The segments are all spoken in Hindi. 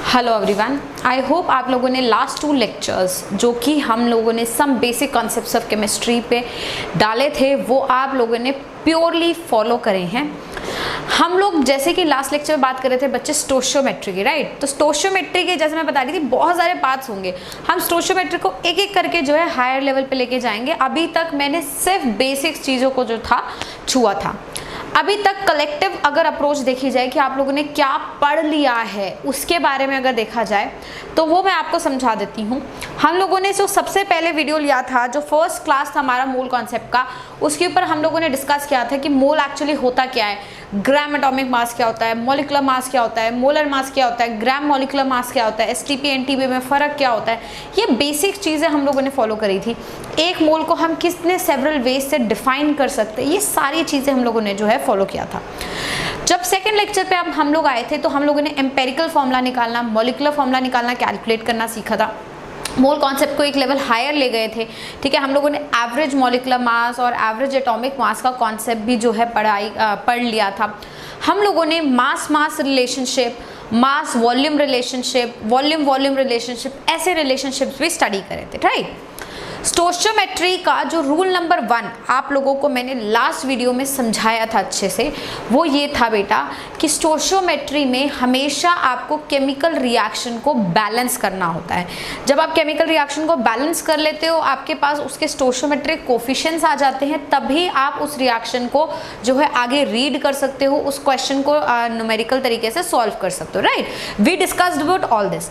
हेलो एवरीवन, आई होप आप लोगों ने लास्ट 2 लेक्चर्स जो कि हम लोगों ने some basic concepts of chemistry पे डाले थे वो आप लोगों ने प्योरली फॉलो करे हैं। हम लोग जैसे कि लास्ट लेक्चर में बात कर रहे थे बच्चे स्टोशियोमेट्री की, राइट। तो स्टोशियोमेट्री के जैसे मैं बता रही थी बहुत सारे पार्ट्स होंगे। हम स्टोशियोमेट्री को एक एक करके जो है हायर लेवल पे लेके जाएंगे। अभी तक मैंने सिर्फ बेसिक्स चीज़ों को जो था छुआ था। अभी तक कलेक्टिव अगर अप्रोच देखी जाए कि आप लोगों ने क्या पढ़ लिया है उसके बारे में अगर देखा जाए तो वो मैं आपको समझा देती हूँ। हम लोगों ने जो सबसे पहले वीडियो लिया था, जो फर्स्ट क्लास था हमारा मोल कॉन्सेप्ट का, उसके ऊपर हम लोगों ने डिस्कस किया था कि मोल एक्चुअली होता क्या है, ग्राम एटॉमिक मास क्या होता है, मॉलिक्यूलर मास क्या होता है, मोलर मास क्या होता है, ग्राम मॉलिक्यूलर मास क्या होता है, एसटीपी एनटीपी में फ़र्क क्या होता है। ये बेसिक चीज़ें हम लोगों ने फॉलो करी थी। एक मोल को हम कितने सेवरल वेज से डिफाइन कर सकते हैं, ये सारी चीज़ें हम लोगों ने जो है फॉलो किया था। जब सेकंड लेक्चर पे अब हम लोग आए थे तो हम लोगों ने एम्पेरिकल फॉर्मूला निकालना, मॉलिक्यूलर फॉर्मूला निकालना, कैलकुलेट करना सीखा था। मोल कॉन्सेप्ट को एक लेवल हायर ले गए थे, ठीक है। हम लोगों ने एवरेज मॉलिक्यूलर मास और एवरेज एटॉमिक मास का कॉन्सेप्ट भी जो है पढ़ लिया था। हम लोगों ने mass relationship, mass volume relationship, volume relationship, ऐसे रिलेशनशिप्स भी स्टडी करे थे, राइट। स्टोशियोमेट्री का जो रूल नंबर 1 आप लोगों को मैंने लास्ट वीडियो में समझाया था अच्छे से, वो ये था बेटा कि स्टोशियोमेट्री में हमेशा आपको केमिकल रिएक्शन को बैलेंस करना होता है। जब आप केमिकल रिएक्शन को बैलेंस कर लेते हो, आपके पास उसके स्टोशियोमेट्रिक कोफिशिएंट्स आ जाते हैं, तभी आप उस रिएक्शन को जो है आगे रीड कर सकते हो, उस क्वेश्चन को न्यूमेरिकल तरीके से सॉल्व कर सकते हो, right. We discussed about all this.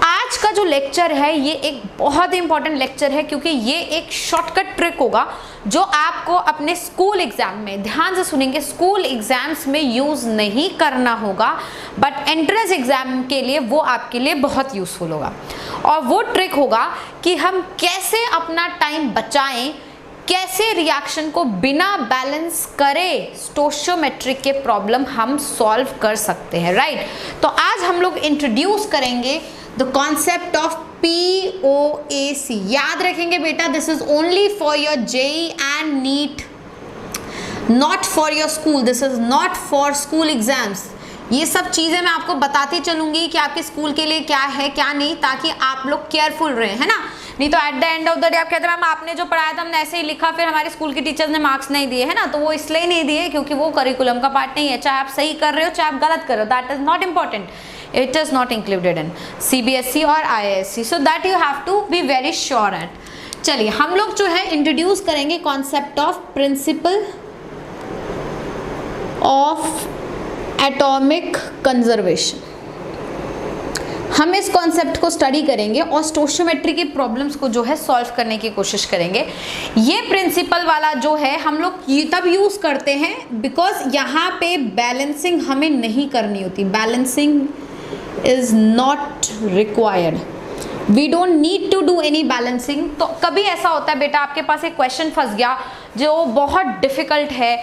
आज का जो लेक्चर है ये एक बहुत ही इंपॉर्टेंट लेक्चर है, क्योंकि ये एक शॉर्टकट ट्रिक होगा जो आपको अपने स्कूल एग्जाम में, ध्यान से सुनेंगे, स्कूल एग्जाम्स में यूज नहीं करना होगा, बट एंट्रेंस एग्जाम के लिए वो आपके लिए बहुत यूजफुल होगा। और वो ट्रिक होगा कि हम कैसे अपना टाइम बचाएं, कैसे रिएक्शन को बिना बैलेंस करे स्टोशियोमेट्रिक के प्रॉब्लम हम सॉल्व कर सकते हैं, राइट। तो आज हम लोग इंट्रोड्यूस करेंगे द कॉन्सेप्ट ऑफ POAC। याद रखेंगे बेटा, this is only for your JEE and NEET, not for your school. This is not for school exams. ये सब चीजें मैं आपको बताती चलूंगी कि आपके स्कूल के लिए क्या है क्या नहीं, ताकि आप लोग केयरफुल रहे, है ना। नहीं तो at the end of the day आप कहते हैं मैम आपने जो पढ़ाया था हमने ऐसे ही लिखा, फिर हमारे स्कूल की टीचर्स ने मार्क्स नहीं दिए, है ना। तो वो इसलिए नहीं दिए क्योंकि वो करिकुलम का पार्ट नहीं है। चाहे आप सही कर रहे हो चाहे आप गलत कर रहे हो, that is not important. It is not included in CBSE और IISc, so that you have to be very sure at. चलिए हम लोग जो है इंट्रोड्यूस करेंगे concept of principle of atomic conservation. हम इस कॉन्सेप्ट को स्टडी करेंगे और स्टोशियोमेट्री की प्रॉब्लम्स को जो है सॉल्व करने की कोशिश करेंगे। ये प्रिंसिपल वाला जो है हम लोग तब यूज करते हैं बिकॉज यहाँ पे बैलेंसिंग हमें नहीं करनी होती, balancing is not required, we don't need to do any balancing। तो कभी ऐसा होता है बेटा आपके पास एक क्वेश्चन फंस गया जो बहुत डिफ़िकल्ट है,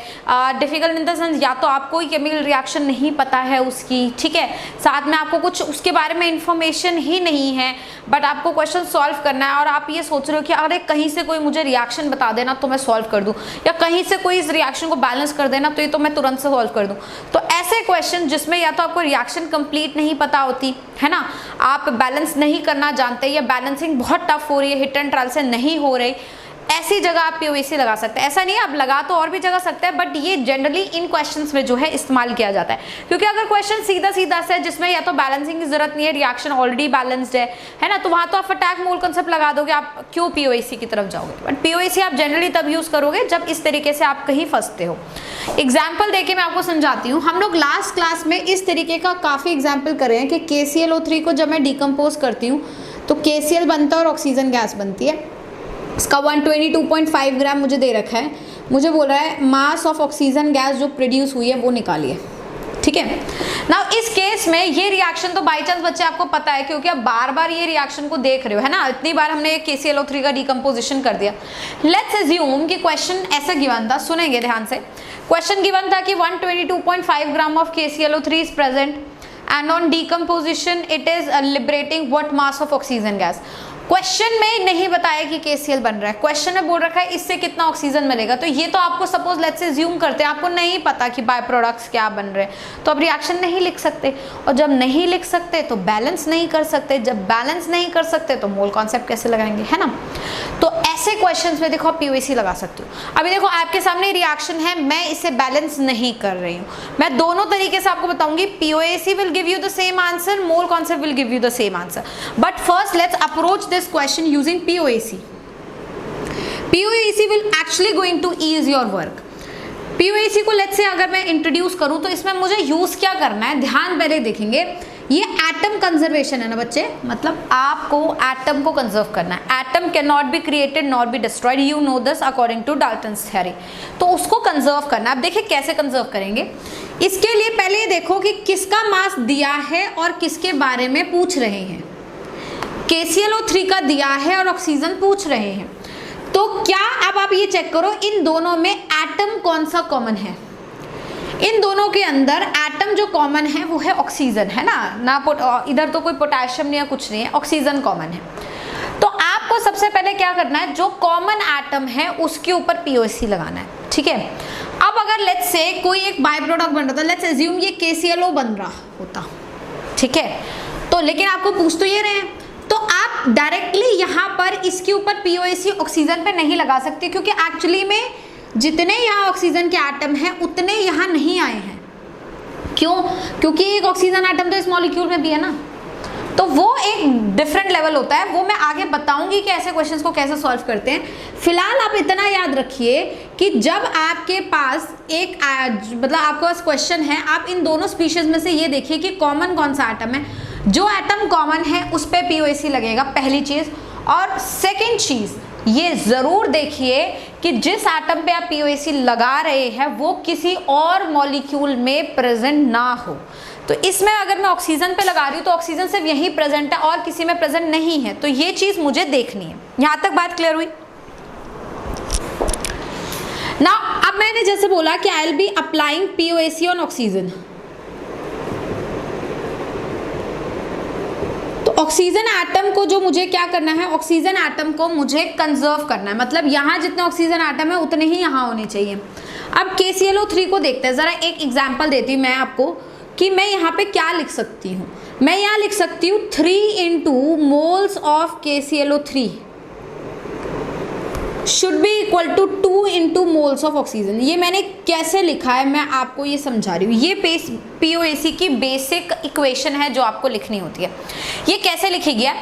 डिफ़िकल्ट इन द सेंस या तो आपको ही केमिकल रिएक्शन नहीं पता है उसकी, ठीक है, साथ में आपको कुछ उसके बारे में इंफॉर्मेशन ही नहीं है, बट आपको क्वेश्चन सॉल्व करना है और आप ये सोच रहे हो कि अरे कहीं से कोई मुझे रिएक्शन बता देना तो मैं सॉल्व कर दूं, या कहीं से कोई इस रिएक्शन को बैलेंस कर देना तो ये तो मैं तुरंत से सॉल्व कर दूं। तो ऐसे क्वेश्चन जिसमें या तो आपको रिएक्शन कंप्लीट नहीं पता होती है ना, आप बैलेंस नहीं करना जानते, या बैलेंसिंग बहुत टफ हो रही है, हिट एंड ट्रायल से नहीं हो रही, ऐसी जगह आप POAC लगा सकते हैं। ऐसा नहीं है, आप लगा तो और भी जगह सकते हैं, बट ये जनरली इन क्वेश्चंस में जो है इस्तेमाल किया जाता है। क्योंकि अगर क्वेश्चन सीधा सीधा से जिसमें या तो बैलेंसिंग की जरूरत नहीं है, रिएक्शन ऑलरेडी बैलेंस्ड है ना, तो वहां तो आप अटैक मोल कंसेप्ट लगा दोगे, आप क्यों POAC की तरफ जाओगे। बट POAC आप जनरली तब यूज करोगे जब इस तरीके से आप कहीं फंसते हो। एग्जाम्पल देके मैं आपको समझाती हूँ। हम लोग लास्ट क्लास में इस तरीके का काफी एग्जाम्पल कर रहे हैं कि KClO3 को जब मैं डिकम्पोज करती हूँ तो KCl बनता है और ऑक्सीजन गैस बनती है। इसका 122.5 ग्राम मुझे दे रखा है, मुझे बोल रहा है मास ऑफ ऑक्सीजन गैस जो प्रोड्यूस हुई है वो निकालिए, ठीक है ना। इस केस में ये रिएक्शन तो बाई चांस बच्चे आपको पता है क्योंकि आप बार बार ये रिएक्शन को देख रहे हो, है ना, इतनी बार हमने KClO3 का डिकम्पोजिशन कर दिया। लेट्स अज्यूम कि क्वेश्चन ऐसा गिवन था, सुनेंगे ध्यान से। क्वेश्चन गिवन था कि 122.5 gram of KClO3 is present and on decomposition it is liberating what mass of oxygen gas। Question में नहीं बताया कि KCl बन रहा है, क्वेश्चन में बोल रखा है इससे कितना ऑक्सीजन मिलेगा। तो ये तो आपको सपोज लेट्स से अज्यूम करते हैं आपको नहीं पता कि बाय प्रोडक्ट्स क्या बन रहे हैं, तो आप रिएक्शन नहीं लिख सकते, और जब नहीं लिख सकते तो बैलेंस नहीं कर सकते, जब बैलेंस नहीं कर सकते तो मोल कॉन्सेप्ट कैसे लगाएंगे, है ना। तो ऐसे क्वेश्चंस में देखो आप POAC लगा सकते हो। अभी देखो आपके सामने रिएक्शन है, मैं इसे बैलेंस नहीं कर रही हूँ, मैं दोनों तरीके से आपको बताऊंगी। POAC will give you the same answer, mole concept will give you the same answer, but first let's approach this question using POAC. POAC will actually going to ease your work. POAC को लेट्स से अगर मैं इंट्रोड्यूस करूं तो इसमें मुझे यूज क्या करना है, ध्यान पहले देखेंगे। ये एटम कंजर्वेशन है ना बच्चे, मतलब आपको एटम को कंजर्व करना है। Atom can not be created not be destroyed, you know this according to Dalton's theory. तो उसको कंजर्व करना है। अब देखिए कैसे कंजर्व करेंगे। इसके लिए पहले ये देखो कि किसका मास दिया है और किसके बारे में पूछ रहे हैं। KClO3 का दिया है और ऑक्सीजन पूछ रहे हैं, तो क्या अब आप ये चेक करो इन दोनों में एटम कौन सा कॉमन है। इन दोनों के अंदर एटम जो कॉमन है वो है ऑक्सीजन, है ना इधर तो कोई पोटेशियम नहीं है, कुछ नहीं है, ऑक्सीजन कॉमन है। तो आपको सबसे पहले क्या करना है, जो कॉमन एटम है उसके ऊपर POAC लगाना है, ठीक है। अब अगर लेट्स से कोई एक बाय प्रोडक्ट बन रहा था, लेट्स अज्यूम ये KClO बन रहा होता, ठीक है, तो लेकिन आपको पूछ तो ये रहे हैं, तो आप डायरेक्टली यहाँ पर इसके ऊपर POAC ऑक्सीजन पे नहीं लगा सकते, क्योंकि एक्चुअली में जितने यहाँ ऑक्सीजन के एटम हैं उतने यहाँ नहीं आए हैं। क्यों? क्योंकि एक ऑक्सीजन एटम तो इस मॉलिक्यूल में भी है ना, तो वो एक डिफरेंट लेवल होता है, वो मैं आगे बताऊंगी कि ऐसे क्वेश्चंस को कैसे सॉल्व करते हैं। फिलहाल आप इतना याद रखिए कि जब आपके पास एक मतलब आपके पास क्वेश्चन है, आप इन दोनों स्पीशीज में से ये देखिए कि कॉमन कौन सा एटम है। जो एटम कॉमन है उस पे POAC लगेगा, पहली चीज। और सेकंड चीज ये जरूर देखिए कि जिस एटम पे आप POAC लगा रहे हैं वो किसी और मॉलिक्यूल में प्रेजेंट ना हो। तो इसमें अगर मैं ऑक्सीजन पे लगा रही हूँ तो ऑक्सीजन सिर्फ यहीं प्रेजेंट है और किसी में प्रेजेंट नहीं है, तो ये चीज मुझे देखनी है। यहां तक बात क्लियर हुई ना। अब मैंने जैसे बोला कि I will be applying POAC on oxygen, oxygen atom को जो मुझे क्या करना है, ऑक्सीजन एटम को मुझे कंजर्व करना है, मतलब यहाँ जितने ऑक्सीजन एटम है उतने ही यहाँ होने चाहिए। अब KClO3 को देखते हैं, ज़रा एक एग्जांपल देती हूँ मैं आपको कि मैं यहाँ पे क्या लिख सकती हूँ। मैं यहाँ लिख सकती हूँ 3 × moles of KClO3 should be equal to 2 × moles of oxygen. ये मैंने कैसे लिखा है मैं आपको ये समझा रही हूँ। ये POAC की बेसिक इक्वेशन है जो आपको लिखनी होती है। ये कैसे लिखी गया,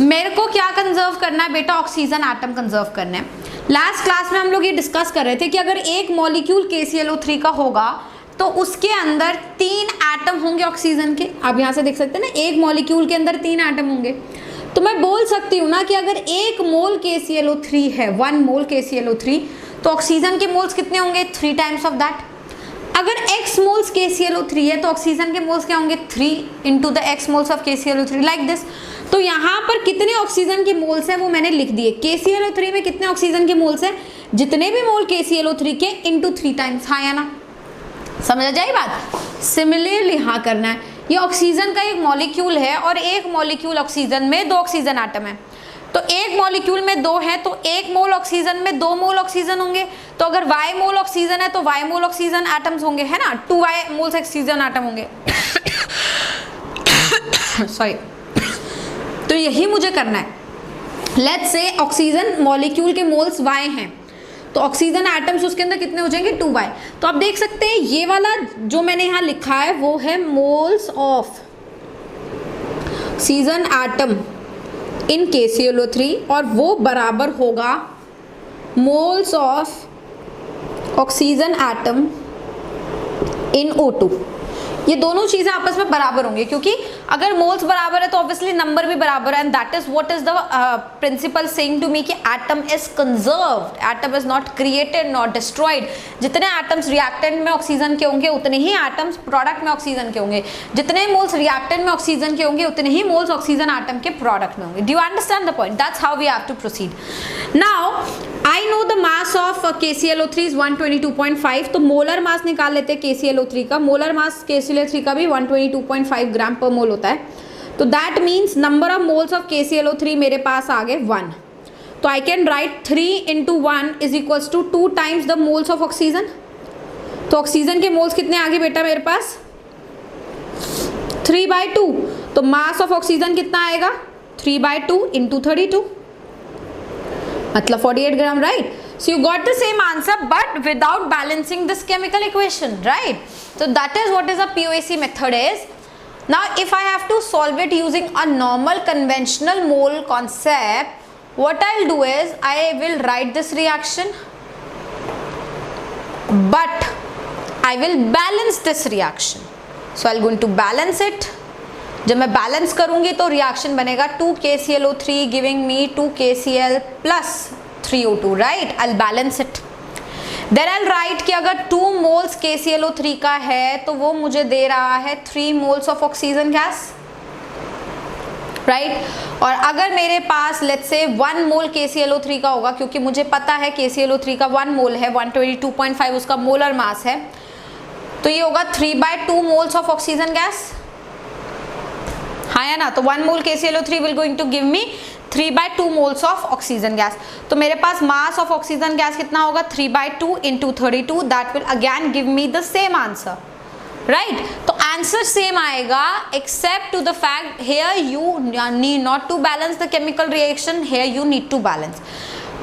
मेरे को क्या कंजर्व करना है बेटा, ऑक्सीजन एटम कंजर्व करना है। लास्ट क्लास में हम लोग ये डिस्कस कर रहे थे कि अगर एक मॉलिक्यूल KClO3 का होगा तो उसके अंदर 3 एटम होंगे ऑक्सीजन के। आप यहाँ से देख सकते हैं ना, एक मॉलिक्यूल के अंदर 3 एटम होंगे। तो मैं बोल सकती हूँ ना कि अगर 1 मोल KClO3 है, 1 मोल KClO3, तो ऑक्सीजन के मोल्स कितने होंगे, 3 टाइम्स ऑफ दैट। अगर x मोल्स KClO3 है तो ऑक्सीजन के मोल्स क्या होंगे, 3 × the x moles of KClO3, like this. तो यहाँ पर कितने ऑक्सीजन के मोल्स हैं वो मैंने लिख दिए। KClO3 में कितने ऑक्सीजन के मोल्स हैं, जितने भी मोल KClO3 के × 3 टाइम्स, हाँ या ना, समझ आ जाए बात। सिमिलरली यहाँ करना है, ये ऑक्सीजन का एक मॉलिक्यूल है और एक मॉलिक्यूल ऑक्सीजन में 2 ऑक्सीजन एटम है। तो एक मॉलिक्यूल में 2 है तो 1 मोल ऑक्सीजन में 2 मोल ऑक्सीजन होंगे। तो अगर y मोल ऑक्सीजन है तो y मोल ऑक्सीजन एटम्स होंगे, है ना, 2y मोल्स ऑक्सीजन एटम होंगे। सॉरी। तो यही मुझे करना है। लेट्स से ऑक्सीजन मॉलिक्यूल के मोल्स y हैं, तो ऑक्सीजन एटम्स उसके अंदर कितने हो जाएंगे, 2y। तो आप देख सकते हैं ये वाला जो मैंने यहाँ लिखा है वो है moles of oxygen atom in KClO3 और वो बराबर होगा moles of oxygen atom in O2। ये दोनों चीजें आपस में बराबर होंगी, क्योंकि अगर मोल्स बराबर है तो ऑब्वियसली नंबर भी बराबर है। And that is what is the principle saying to me कि atom is conserved, atom is not created not destroyed. जितने एटम्स रिएक्टेंट में ऑक्सीजन के होंगे उतने ही एटम्स प्रोडक्ट में ऑक्सीजन के होंगे। जितने मोल्स रिएक्टेंट में ऑक्सीजन के होंगे उतने ही मोल्स ऑक्सीजन एटम के प्रोडक्ट में होंगे। Do you understand the point? That's how we have to proceed. Now I know the mass of KClO3 is 122.5, तो मोलर मास निकाल लेते हैं KClO3 का। मोलर मास KClO3 का भी 122.5 ग्राम पर मोल होता है। तो that means number of moles of KClO3 मेरे पास आ गए 1. तो I can write 3 × 1 is equals to 2 times the moles of oxygen. तो ऑक्सीजन के मोल्स कितने आ गए बेटा मेरे पास 3/2. तो मास ऑफ ऑक्सीजन कितना आएगा 3/2 × 32, मतलब 48 ग्राम, right. So you got the same answer but without balancing this chemical equation, right? So that is what is a POAC method is. Now if I have to solve it using a normal conventional mole concept, what I'll do is I will write this reaction but I will balance this reaction. So I'll going to balance it. जब मैं बैलेंस करूंगी तो रिएक्शन बनेगा 2KClO3 giving me 2KCl plus 3O2, right? I'll balance it. Then I'll write कि अगर 2 moles KClO3 का है तो वो मुझे दे रहा है 3 moles of oxygen gas, right? और अगर मेरे पास let's say 1 mole KClO3 का होगा, क्योंकि मुझे पता है KClO3 का 1 mole है, 122.5 उसका मोलर मास है, तो ये होगा 3/2 moles of oxygen gas. हाँ या ना. तो 1 mole KClO3 will going to give me 3/2 moles of oxygen gas. तो मेरे पास mass of oxygen gas कितना होगा 3/2 × 32. that will again give me the same answer, right? तो answer same आएगा except to the fact here you need not to balance the chemical reaction, here you need to balance.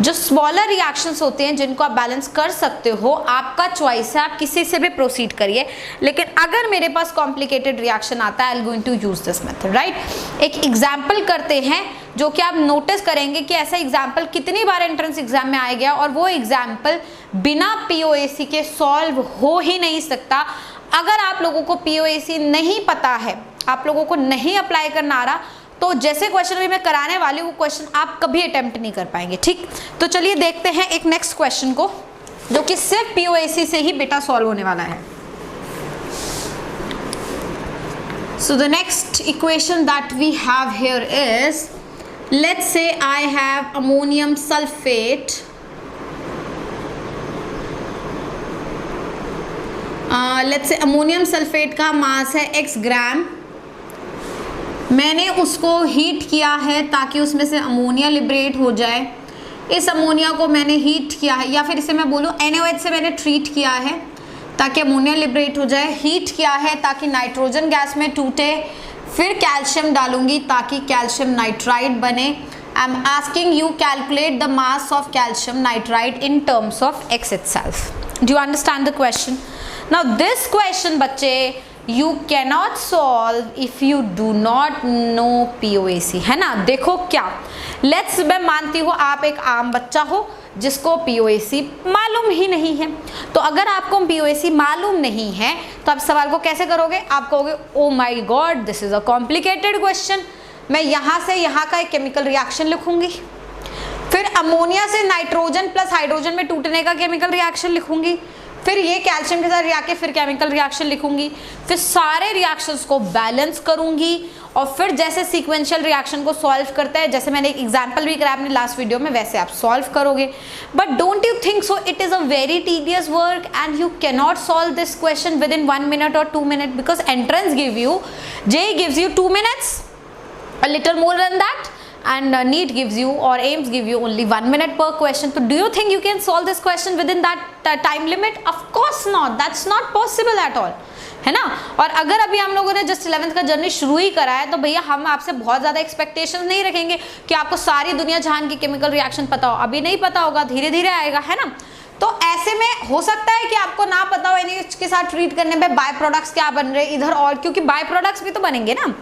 जो स्मॉलर रिएक्शंस होते हैं जिनको आप बैलेंस कर सकते हो, आपका चॉइस है, आप किसी से भी प्रोसीड करिए. लेकिन अगर मेरे पास कॉम्प्लिकेटेड रिएक्शन आता है I am going to use this method, right. एक एग्जाम्पल करते हैं जो कि आप नोटिस करेंगे कि ऐसा एग्जाम्पल कितनी बार एंट्रेंस एग्जाम में आ गया और वो एग्जाम्पल बिना POAC के सॉल्व हो ही नहीं सकता. अगर आप लोगों को POAC नहीं पता है, आप लोगों को नहीं अप्लाई करना आ रहा, तो जैसे क्वेश्चन भी मैं कराने वाली हूँ वो क्वेश्चन आप कभी अटेम्प्ट नहीं कर पाएंगे, ठीक. तो चलिए देखते हैं एक नेक्स्ट क्वेश्चन को जो कि सिर्फ POAC से ही बेटा सॉल्व होने वाला है. So the next equation that we have here is, let's say I have ammonium sulfate. Let's say ammonium sulfate का मास है x ग्राम. मैंने उसको हीट किया है ताकि उसमें से अमोनिया लिबरेट हो जाए. इस अमोनिया को मैंने हीट किया है, या फिर इसे मैं बोलूँ NaOH से मैंने ट्रीट किया है ताकि अमोनिया लिबरेट हो जाए. हीट किया है ताकि नाइट्रोजन गैस में टूटे, फिर कैल्शियम डालूंगी ताकि कैल्शियम नाइट्राइड बने. I am asking you calculate the mass of calcium nitride in terms of X itself. Do you understand the question? Now this question बच्चे you cannot solve if you do not know POAC, है ना. देखो क्या, लेट्स मैं मानती हूँ आप एक आम बच्चा हो जिसको POAC मालूम ही नहीं है. तो अगर आपको POAC मालूम नहीं है तो आप सवाल को कैसे करोगे? आप कहोगे oh my god this is a complicated question. मैं यहाँ से यहाँ का एक केमिकल रिएक्शन लिखूंगी, फिर अमोनिया से नाइट्रोजन प्लस हाइड्रोजन में टूटने का केमिकल रिएक्शन लिखूंगी, फिर ये कैल्शियम के साथ रिएक्ट फिर केमिकल रिएक्शन लिखूंगी, फिर सारे रिएक्शंस को बैलेंस करूंगी और फिर जैसे सीक्वेंशियल रिएक्शन को सॉल्व करते हैं, जैसे मैंने एक एग्जांपल भी कराया अपने लास्ट वीडियो में, वैसे आप सॉल्व करोगे. But don't you think so it is a very tedious work and you cannot solve this question with in 1 minute or 2 minutes because entrance give you, JEE gives you 2 minutes, a little more than that, and NEET gives you or AIIMS give you only 1 minute per question. So do you think you can solve this question within that time limit? Of course not. That's not possible at all, है ना. और अगर अभी हम लोगों ने जस्ट 11th का जर्नी शुरू ही करा है तो भैया हम आपसे बहुत ज़्यादा एक्सपेक्टेशंस नहीं रखेंगे कि आपको सारी दुनिया जहान की केमिकल रिएक्शन पता हो. अभी नहीं पता होगा, धीरे धीरे आएगा, है ना. तो ऐसे में हो सकता है कि आपको ना पता हो NaOH के साथ ट्रीट करने में बाय प्रोडक्ट्स क्या बन रहे इधर, और क्योंकि बाय प्रोडक्ट्स भी तो बनेंगे ना.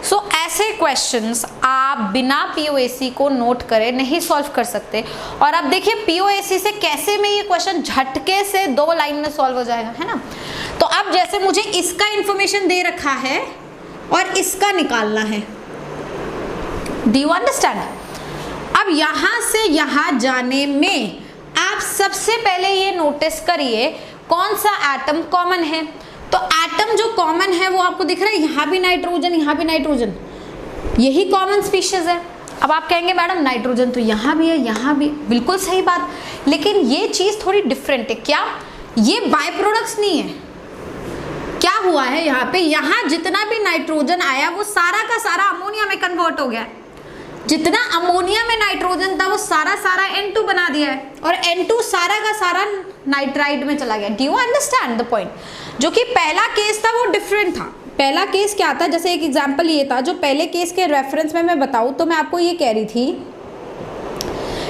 सो ऐसे क्वेश्चंस आप बिना POAC को नोट करे नहीं सॉल्व कर सकते. और अब देखिए POAC से कैसे में ये क्वेश्चन झटके से 2 लाइन में सॉल्व हो जाएगा, है ना. तो अब जैसे मुझे इसका इंफॉर्मेशन दे रखा है और इसका निकालना है, डू यू अंडरस्टैंड. अब यहाँ से यहाँ जाने में आप सबसे पहले ये नोटिस करिए कौन सा एटम कॉमन है. तो एटम जो कॉमन है वो आपको दिख रहा है, यहाँ भी नाइट्रोजन, यहाँ भी नाइट्रोजन, यही कॉमन स्पीशीज है. अब आप कहेंगे मैडम नाइट्रोजन तो यहाँ भी है, यहाँ भी, बिल्कुल सही बात, लेकिन ये चीज़ थोड़ी डिफरेंट है. क्या ये बाय प्रोडक्ट्स नहीं है? क्या हुआ है यहाँ पे, यहाँ जितना भी नाइट्रोजन आया वो सारा का सारा अमोनिया में कन्वर्ट हो गया। जितना अमोनिया में नाइट्रोजन था वो सारा N2 बना दिया है, और N2 सारा का सारा नाइट्राइड में चला गया। Do you understand the point? जो कि पहला केस था वो डिफरेंट था। पहला केस क्या था, जैसे एक एग्जांपल ये था, जो पहले केस के रेफरेंस में मैं बताऊं तो मैं आपको ये कह रही थी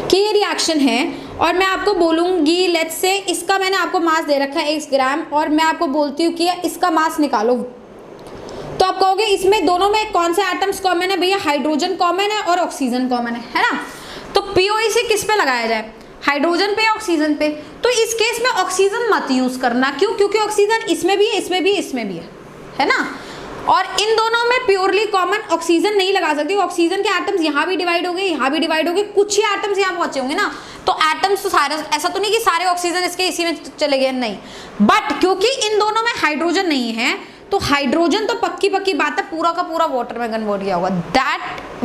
कि ये रिएक्शन है, और मैं आपको बोलूँगी लेट्स से इसका मैंने आपको मास दे रखा है 1 ग्राम, और मैं आपको बोलती हूँ कि इसका मास निकालो, तो आप कहोगे इसमें दोनों में कौन से एटम्स कॉमन है? भैया हाइड्रोजन कॉमन है और ऑक्सीजन कॉमन है ना। तो POAC किस पे लगाया जाए? हाइड्रोजन पे या ऑक्सीजन पे? तो इस केस में ऑक्सीजन मत यूज करना। क्यों? क्योंकि ऑक्सीजन इसमें भी है, इसमें भी, इसमें भी है ना। और इन दोनों में प्योरली कॉमन ऑक्सीजन नहीं लगा सकती। ऑक्सीजन के एटम्स यहाँ भी डिवाइड हो गए, यहाँ भी डिवाइड हो गए, कुछ ही एटम्स यहाँ पहुंचे होंगे ना। तो एटम्स तो सारे, ऐसा तो नहीं कि सारे ऑक्सीजन इसके इसी में चले गए, नहीं। बट क्योंकि इन दोनों में हाइड्रोजन नहीं है, तो हाइड्रोजन तो पक्की पक्की बात है पूरा का पूरा वाटर में कन्वर्ट किया होगा। That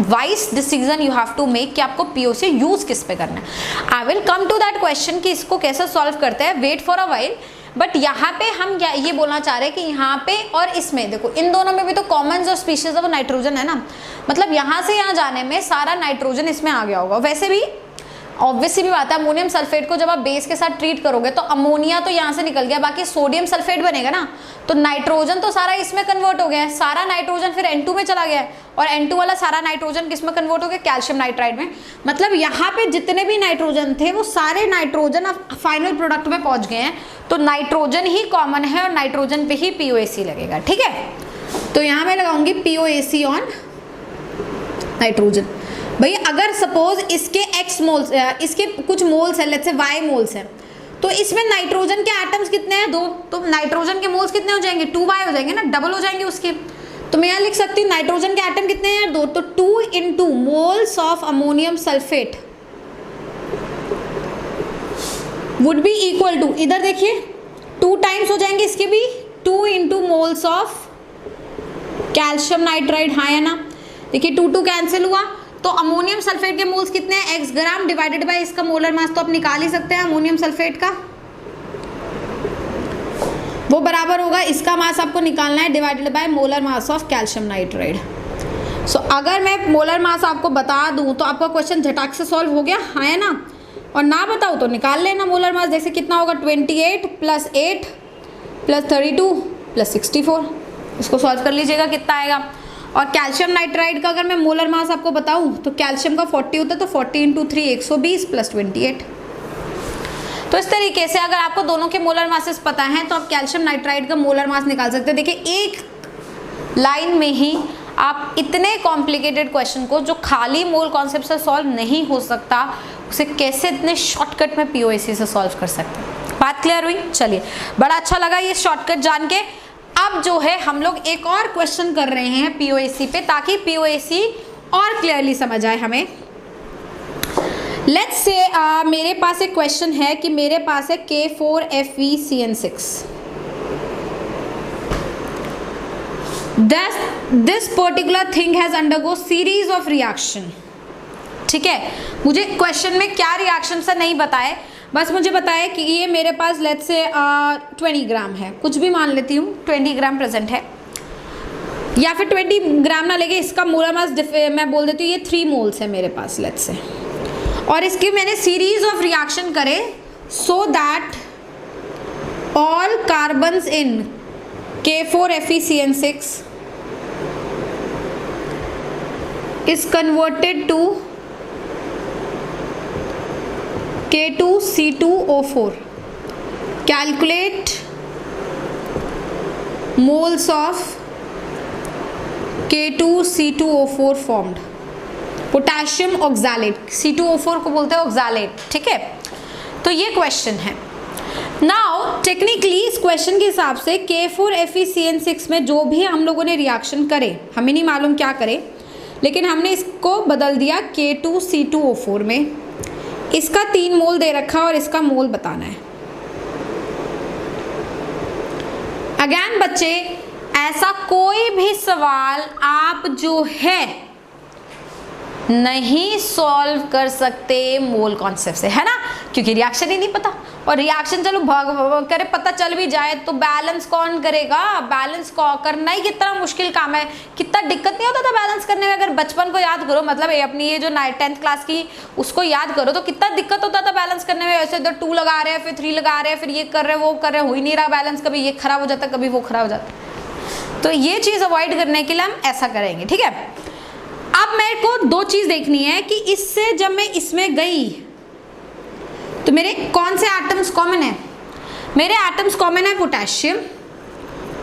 wise decision you have to make कि आपको POC यूज किस पे करना है। I will come to that question कि इसको कैसे सॉल्व करते हैं, wait for a while. But यहाँ पे हम ये बोलना चाह रहे हैं कि यहाँ पे और इसमें देखो, इन दोनों में भी तो कॉमन जो स्पीशीज है वो नाइट्रोजन है ना। मतलब यहाँ से यहाँ जाने में सारा नाइट्रोजन इसमें आ गया होगा। वैसे भी ऑब्वियसली भी बात है, अमोनियम सल्फेट को जब आप बेस के साथ ट्रीट करोगे तो अमोनिया तो यहाँ से निकल गया, बाकी सोडियम सल्फेट बनेगा ना। तो नाइट्रोजन तो सारा इसमें कन्वर्ट हो गया है, सारा नाइट्रोजन फिर N2 में चला गया है, और N2 वाला सारा नाइट्रोजन किस में कन्वर्ट हो गया? कैल्शियम नाइट्राइड में। मतलब यहाँ पे जितने भी नाइट्रोजन थे वो सारे नाइट्रोजन अब फाइनल प्रोडक्ट में पहुंच गए हैं। तो नाइट्रोजन ही कॉमन है और नाइट्रोजन पे ही POAC लगेगा, ठीक है। तो यहाँ मैं लगाऊंगी POAC ऑन नाइट्रोजन। भैया अगर सपोज इसके X मोल्स, इसके कुछ मोल्स है, लेट्स से Y मोल्स है, तो इसमें नाइट्रोजन के एटम्स कितने हैं? 2। तो नाइट्रोजन के मोल्स कितने हो जाएंगे? 2Y हो जाएंगे ना, डबल हो जाएंगे उसके। तो मैं यहाँ लिख सकती हूँ नाइट्रोजन के एटम कितने हैं? 2। तो 2 × moles of ammonium sulphate would be equal to, इधर देखिए 2 टाइम्स हो जाएंगे इसके भी, 2 × मोल्स ऑफ कैल्शियम नाइट्राइड, हाँ या ना। देखिए 2 कैंसिल हुआ, तो अमोनियम सल्फेट के मोल्स कितने हैं? X ग्राम डिवाइडेड बाय इसका मोलर मास, तो आप निकाल ही सकते हैं अमोनियम सल्फेट का, वो बराबर होगा इसका मास आपको निकालना है divided by molar mass of calcium nitride. So अगर मैं मोलर मास आपको बता दूं तो आपका क्वेश्चन झटाक से सॉल्व हो गया, हाँ है ना। और ना बताओ तो निकाल लेना मोलर मास। जैसे कितना होगा? 28 + 8 + 32 + 64, इसको सॉल्व कर लीजिएगा कितना आएगा। और कैल्शियम नाइट्राइड का अगर मैं मोलर मास आपको बताऊं तो कैल्शियम का 40 होता है, तो 40 × 3 120 + 28। तो इस तरीके से अगर आपको दोनों के मोलर मासेस पता हैं तो आप कैल्शियम नाइट्राइड का मोलर मास निकाल सकते हैं। देखिए एक लाइन में ही आप इतने कॉम्प्लिकेटेड क्वेश्चन को जो खाली मोल कॉन्सेप्ट से सॉल्व नहीं हो सकता, उसे कैसे इतने शॉर्टकट में POAC से सॉल्व कर सकते हैं। बात क्लियर हुई? चलिए, बड़ा अच्छा लगा ये शॉर्टकट जान के। अब जो है हम लोग एक और क्वेश्चन कर रहे हैं POAC पे, ताकि POAC और क्लियरली समझ आए हमें। लेट्स से मेरे पास एक क्वेश्चन है कि मेरे पास है K4FeCN6। This particular thing has undergo series of reaction. ठीक है, मुझे क्वेश्चन में क्या रिएक्शन से नहीं बताए, बस मुझे बताया कि ये मेरे पास लेट्स से 20 ग्राम है, कुछ भी मान लेती हूँ 20 ग्राम प्रेजेंट है, या फिर 20 ग्राम ना लेके इसका मोलर मास मैं बोल देती हूँ ये 3 मोल्स है मेरे पास लेट्स से। और इसकी मैंने सीरीज ऑफ रिएक्शन करे so that all carbons in K4FeCN6 is converted to K2C2O4. Calculate moles of K2C2O4 formed. Potassium oxalate, C2O4 को बोलते हैं ऑक्सैलेट। ठीक है, तो ये क्वेश्चन है। नाउ टेक्निकली इस क्वेश्चन के हिसाब से K4FeCN6 में जो भी हम लोगों ने रिएक्शन करे, हमें नहीं मालूम क्या करे, लेकिन हमने इसको बदल दिया K2C2O4 में। इसका 3 मोल दे रखा और इसका मोल बताना है। अगेन बच्चे, ऐसा कोई भी सवाल आप जो है नहीं सॉल्व कर सकते मोल कॉन्सेप्ट से, है ना, क्योंकि रिएक्शन ही नहीं पता। और रिएक्शन चलो भाग करे पता चल भी जाए तो बैलेंस कौन करेगा, बैलेंस को करना ही कितना मुश्किल काम है, कितना दिक्कत नहीं होता था बैलेंस करने में। अगर बचपन को याद करो, मतलब अपनी ये जो 10th क्लास की उसको याद करो तो कितना दिक्कत होता था बैलेंस करने में। ऐसे इधर 2 लगा रहे हैं, फिर 3 लगा रहे हैं, फिर ये कर रहे हैं, वो कर रहे हैं, हो ही नहीं रहा बैलेंस, कभी ये खराब हो जाता, कभी वो खराब हो जाता। तो ये चीज़ अवॉइड करने के लिए हम ऐसा करेंगे, ठीक है। अब मेरे को 2 चीज़ देखनी है कि इससे जब मैं इसमें गई तो मेरे कौन से एटम्स कॉमन है। मेरे एटम्स कॉमन है पोटेशियम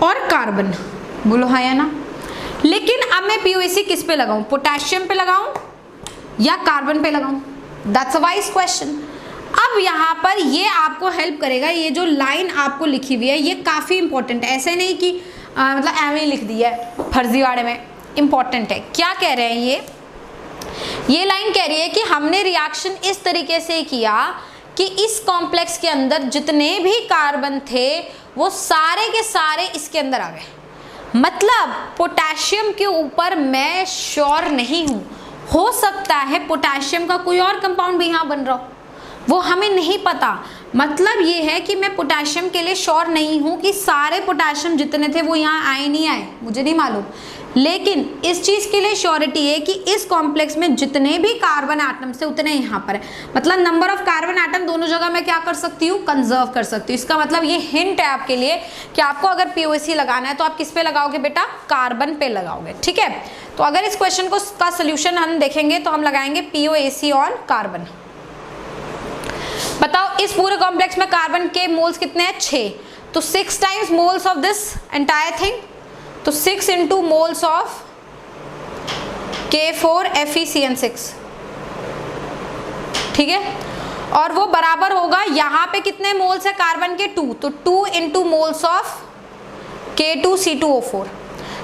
और कार्बन, बोलो हाँ या ना। लेकिन अब मैं पीओएसी किस पे लगाऊं, पोटेशियम पे लगाऊं या कार्बन पे लगाऊं, दैट्स अ वाइज क्वेश्चन। अब यहाँ पर ये आपको हेल्प करेगा, ये जो लाइन आपको लिखी हुई है ये काफ़ी इंपॉर्टेंट है, ऐसे नहीं कि मतलब एवं ही लिख दिया है फर्जीवाड़े में, इंपॉर्टेंट है। क्या कह रहे हैं ये लाइन कह रही है कि हमने रिएक्शन इस तरीके से किया कि इस कॉम्प्लेक्स के अंदर जितने भी कार्बन थे वो सारे के सारे इसके अंदर आ गए। मतलब पोटेशियम के ऊपर मैं श्योर नहीं हूँ, हो सकता है पोटेशियम का कोई और कंपाउंड भी यहाँ बन रहा हो, वो हमें नहीं पता। मतलब ये है कि मैं पोटेशियम के लिए श्योर नहीं हूँ कि सारे पोटेशियम जितने थे वो यहाँ आए नहीं आए, मुझे नहीं मालूम। लेकिन इस चीज़ के लिए श्योरिटी है कि इस कॉम्प्लेक्स में जितने भी कार्बन एटम्स थे उतने यहाँ पर है। मतलब नंबर ऑफ कार्बन एटम दोनों जगह मैं क्या कर सकती हूँ, कंजर्व कर सकती हूँ। इसका मतलब ये हिंट है आपके लिए कि आपको अगर पीओएसी लगाना है तो आप किस पे लगाओगे बेटा, कार्बन पे लगाओगे, ठीक है। तो अगर इस क्वेश्चन को का सोल्यूशन हम देखेंगे तो हम लगाएंगे पीओएसी ऑन कार्बन। बताओ इस पूरे कॉम्प्लेक्स में कार्बन के मोल्स कितने हैं, 6, तो 6 times moles of this entire thing, तो 6 इंटू मोल्स ऑफ K4FeCN6, ठीक है। और वो बराबर होगा, यहाँ पे कितने मोल्स है कार्बन के, 2, तो 2 इंटू मोल्स ऑफ K2C2O4।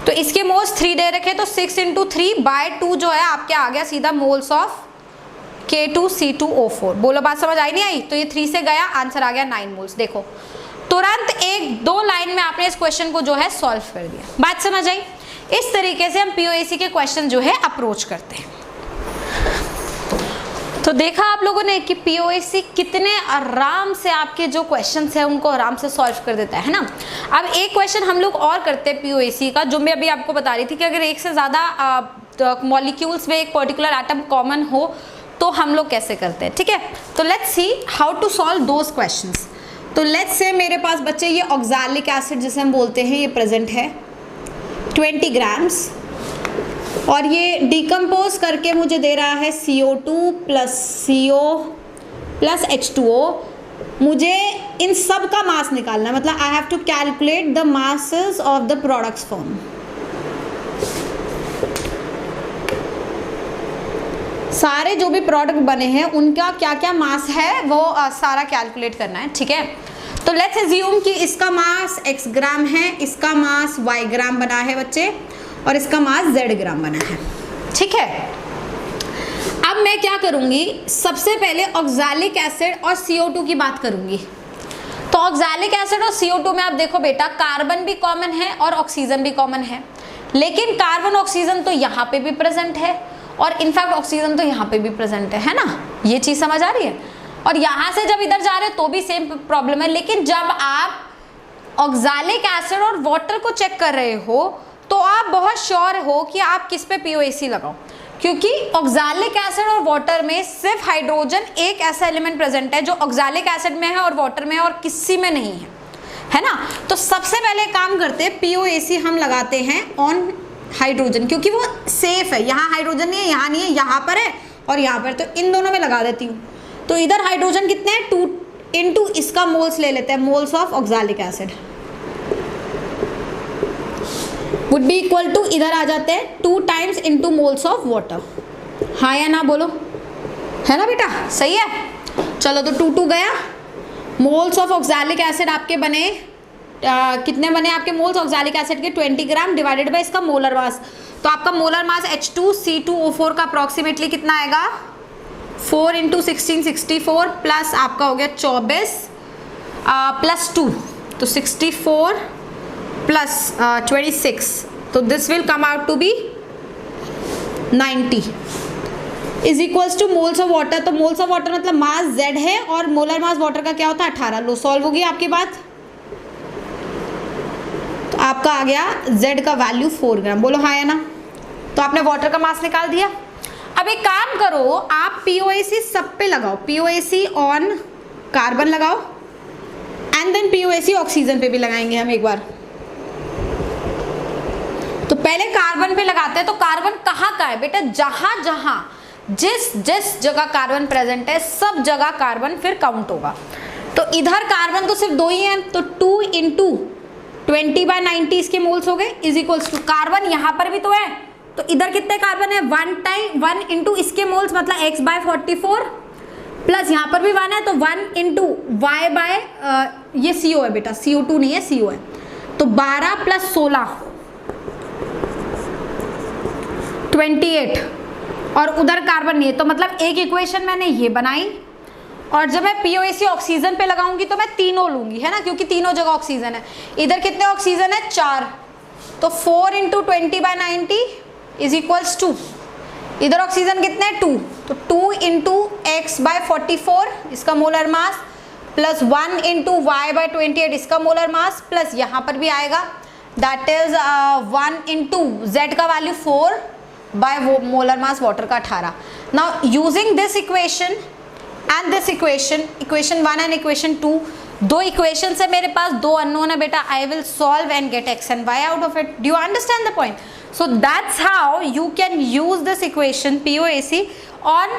तो इसके मोल्स 3 दे रखे, तो 6 इंटू 3/2 जो है आपके आ गया सीधा मोल्स ऑफ K2C2O4। बोलो बात समझ आई नहीं आई, तो ये 3 से गया, आंसर आ गया 9 मोल्स। देखो तुरंत 1-2 लाइन में आपने इस क्वेश्चन को जो है सॉल्व कर दिया, बात समझ आई। इस तरीके से हम पीओएसी के क्वेश्चन जो है अप्रोच करते हैं। तो देखा आप लोगों ने कि पीओएसी कितने आराम से आपके जो क्वेश्चंस है उनको आराम से सॉल्व कर देता है ना। अब एक क्वेश्चन हम लोग और करते हैं पीओएसी का, जो मैं अभी आपको बता रही थी कि अगर एक से ज़्यादा मॉलिक्यूल्स में एक पर्टिकुलर एटम कॉमन हो तो हम लोग कैसे करते हैं, ठीक है। तो let's see how to solve those questions. तो लेट्स से मेरे पास बच्चे ये ऑक्सैलिक एसिड जिसे हम बोलते हैं ये प्रेजेंट है 20 ग्राम्स, और ये डिकम्पोज करके मुझे दे रहा है CO2 + CO + H2O। मुझे इन सब का मास निकालना, मतलब I have to calculate the masses of the products form. सारे जो भी प्रोडक्ट बने हैं उनका क्या क्या मास है वो सारा कैलकुलेट करना है, ठीक है। तो लेट्स अज्यूम कि इसका मास x ग्राम है, इसका मास y ग्राम बना है बच्चे, और इसका मास z ग्राम बना है, ठीक है। अब मैं क्या करूँगी, सबसे पहले ऑक्सैलिक एसिड और CO2 की बात करूँगी। तो ऑक्सैलिक एसिड और CO2 में आप देखो बेटा कार्बन भी कॉमन है और ऑक्सीजन भी कॉमन है, लेकिन कार्बन ऑक्सीजन तो यहाँ पे भी प्रेजेंट है और इनफैक्ट ऑक्सीजन तो यहाँ पे भी प्रेजेंट है ना, ये चीज़ समझ आ रही है। और यहाँ से जब इधर जा रहे हो तो भी सेम प्रॉब्लम है, लेकिन जब आप ऑक्सैलिक एसिड और वाटर को चेक कर रहे हो तो आप बहुत श्योर हो कि आप किस पे पीओएसी लगाओ, क्योंकि ऑक्सैलिक एसिड और वाटर में सिर्फ हाइड्रोजन एक ऐसा एलिमेंट प्रेजेंट है जो ऑक्सैलिक एसिड में है और वाटर में है और किसी में नहीं है ना। तो सबसे पहले काम करते हैं पीओएसी हम लगाते हैं ऑन हाइड्रोजन, क्योंकि वो सेफ है। यहाँ हाइड्रोजन नहीं है, यहाँ नहीं है, यहाँ पर है और यहाँ पर, तो इन दोनों में लगा देती हूँ। तो इधर हाइड्रोजन कितने हैं, 2 इंटू इसका मोल्स ले लेते हैं, moles of oxalic acid would be equal to, इधर आ जाते हैं 2 times into moles of water. हाँ या ना बोलो, है ना बेटा, सही है। चलो तो 2 गया, मोल्स ऑफ ऑक्सैलिक एसिड आपके बने कितने बने आपके मोल्स ऑक्सैलिक एसिड के, 20 ग्राम डिवाइडेड बाय इसका मोलर मास। तो आपका मोलर मास H2C2O4 का अप्रॉक्सीमेटली कितना आएगा, 4 इंटू 16 64 प्लस आपका हो गया 24 प्लस 2, तो 64 प्लस 26, तो this will come out to be 90। Is equals to moles of water. तो मोल्स ऑफ वाटर मतलब मास Z है और मोलर मास वाटर का क्या होता है 18। लो सॉल्व होगी आपकी बात। तो आपका आ गया Z का वैल्यू 4 ग्राम। बोलो हाँ या ना। तो आपने वाटर का मास निकाल दिया। अब एक काम करो, आप POAC सब पे लगाओ, POAC ऑन कार्बन लगाओ एंड देन POAC ऑक्सीजन पे भी लगाएंगे हम एक बार। तो पहले कार्बन पे लगाते हैं। तो कार्बन कहाँ का है बेटा, जहां जहां जिस जगह कार्बन प्रेजेंट है सब जगह कार्बन फिर काउंट होगा। तो इधर कार्बन तो सिर्फ 2 ही है, तो 2 इंटू 20/90 इसके मोल्स हो गए इज इक्वल्स टू कार्बन यहाँ पर भी तो है, तो इधर कितने कार्बन है 1 इंटू इसके मोल्स मतलब x/44 प्लस यहाँ पर भी 1 है तो 1 इंटू y बाय ये CO है बेटा, CO2 नहीं है CO है, तो 12 + 16 28 और उधर कार्बन नहीं है। तो मतलब एक इक्वेशन मैंने ये बनाई और जब मैं POAC ऑक्सीजन पे लगाऊंगी तो मैं तीनों लूंगी, है ना, क्योंकि तीनों जगह ऑक्सीजन है। इधर कितने ऑक्सीजन है 4, तो 4 इंटू 20/90 इज इक्वल्स टू, इधर ऑक्सीजन कितने हैं 2, तो 2 इंटू x/44 इसका molar mass plus 1 into y/28 इसका मोलर मास प्लस यहाँ पर भी आएगा दैट इज 1 इंटू z का वैल्यू 4 बाय मोलर मास वाटर का 18। Now using this equation and this equation, equation 1 and equation 2, दो इक्वेशन है मेरे पास, दो अननोन है बेटा, I will solve and get x and y out of it. Do you understand the point? So that's how you can use this equation POAC on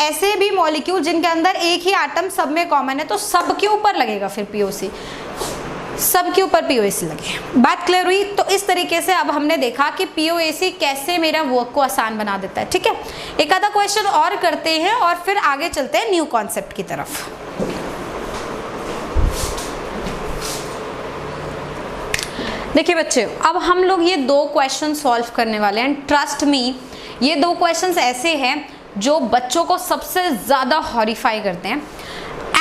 ऐसे भी मॉलिक्यूल जिनके अंदर एक ही एटम सब में कॉमन है, तो सब के ऊपर लगेगा फिर POC, सब के ऊपर POAC लगे। बात क्लियर हुई? तो इस तरीके से अब हमने देखा कि POAC कैसे मेरा वर्क को आसान बना देता है। ठीक है, एक आधा क्वेश्चन और करते हैं और फिर आगे चलते हैं न्यू कॉन्सेप्ट की तरफ। देखिए बच्चे, अब हम लोग ये दो क्वेश्चन सॉल्व करने वाले हैं। ट्रस्ट मी, ये दो क्वेश्चंस ऐसे हैं जो बच्चों को सबसे ज़्यादा हॉरिफाई करते हैं।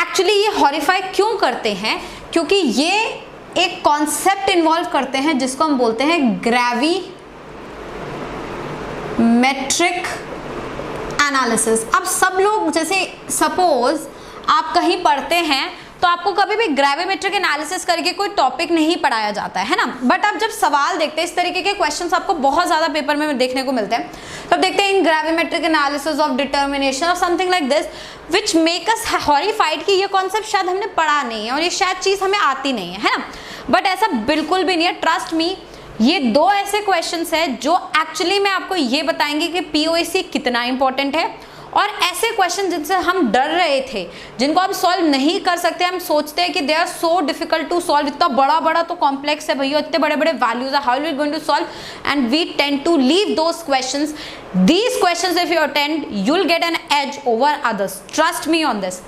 एक्चुअली ये हॉरिफाई क्यों करते हैं? क्योंकि ये एक कॉन्सेप्ट इन्वॉल्व करते हैं जिसको हम बोलते हैं ग्रेविमेट्रिक एनालिसिस। अब सब लोग, जैसे सपोज आप कहीं पढ़ते हैं तो आपको कभी भी ग्रेविमेट्रिक एनालिसिस करके कोई टॉपिक नहीं पढ़ाया जाता है ना, बट आप जब सवाल देखते हैं इस तरीके के क्वेश्चंस आपको बहुत ज़्यादा पेपर में देखने को मिलते हैं, तब तो देखते हैं इन ग्रेविमेट्रिक एनालिसिस ऑफ डिटर्मिनेशन और something like this which make us horrified कि ये कॉन्सेप्ट शायद हमने पढ़ा नहीं है और ये शायद चीज़ हमें आती नहीं है ना, बट ऐसा बिल्कुल भी नहीं है। ट्रस्ट मी, ये दो ऐसे क्वेश्चंस हैं जो एक्चुअली में आपको ये बताएंगे कि POAC कितना इंपॉर्टेंट है, और ऐसे क्वेश्चन जिनसे हम डर रहे थे, जिनको हम सॉल्व नहीं कर सकते, हम सोचते हैं कि they are so difficult to solve, इतना बड़ा बड़ा तो कॉम्प्लेक्स है भैया, इतने बड़े बड़े वैल्यूज है, how we going to solve, and we tend to leave those questions. These questions if you attend you will get an edge over others, trust me on this,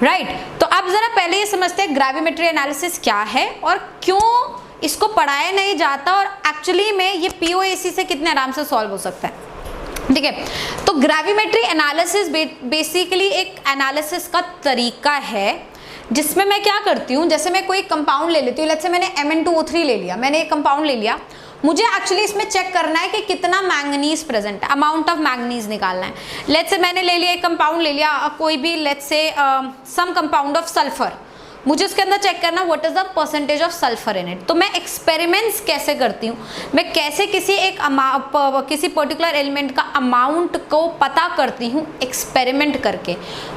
right. तो अब जरा पहले ये समझते हैं ग्रेविमेट्री एनालिसिस क्या है और क्यों इसको पढ़ाया नहीं जाता, और एक्चुअली में ये POAC से कितने आराम से सॉल्व हो सकता है। ठीक है, तो ग्रेविमेट्री एनालिसिस बेसिकली एक एनालिसिस का तरीका है जिसमें मैं क्या करती हूँ, जैसे मैं कोई कंपाउंड ले लेती हूँ, लेट्स से मैंने Mn2O3 ले लिया, मैंने एक कंपाउंड ले लिया, मुझे एक्चुअली इसमें चेक करना है कि कितना मैंगनीज प्रेजेंट है, अमाउंट ऑफ मैंगनीज निकालना है। लेट्स से मैंने ले लिया एक कंपाउंड ले लिया कोई भी, let's say some compound of sulphur, मुझे उसके अंदर चेक करना what is the percentage of sulphur in it. तो मैं एक्सपेरिमेंट्स कैसे करती हूँ, मैं कैसे किसी पर्टिकुलर एलिमेंट का अमाउंट को पता करती हूँ एक्सपेरिमेंट करके,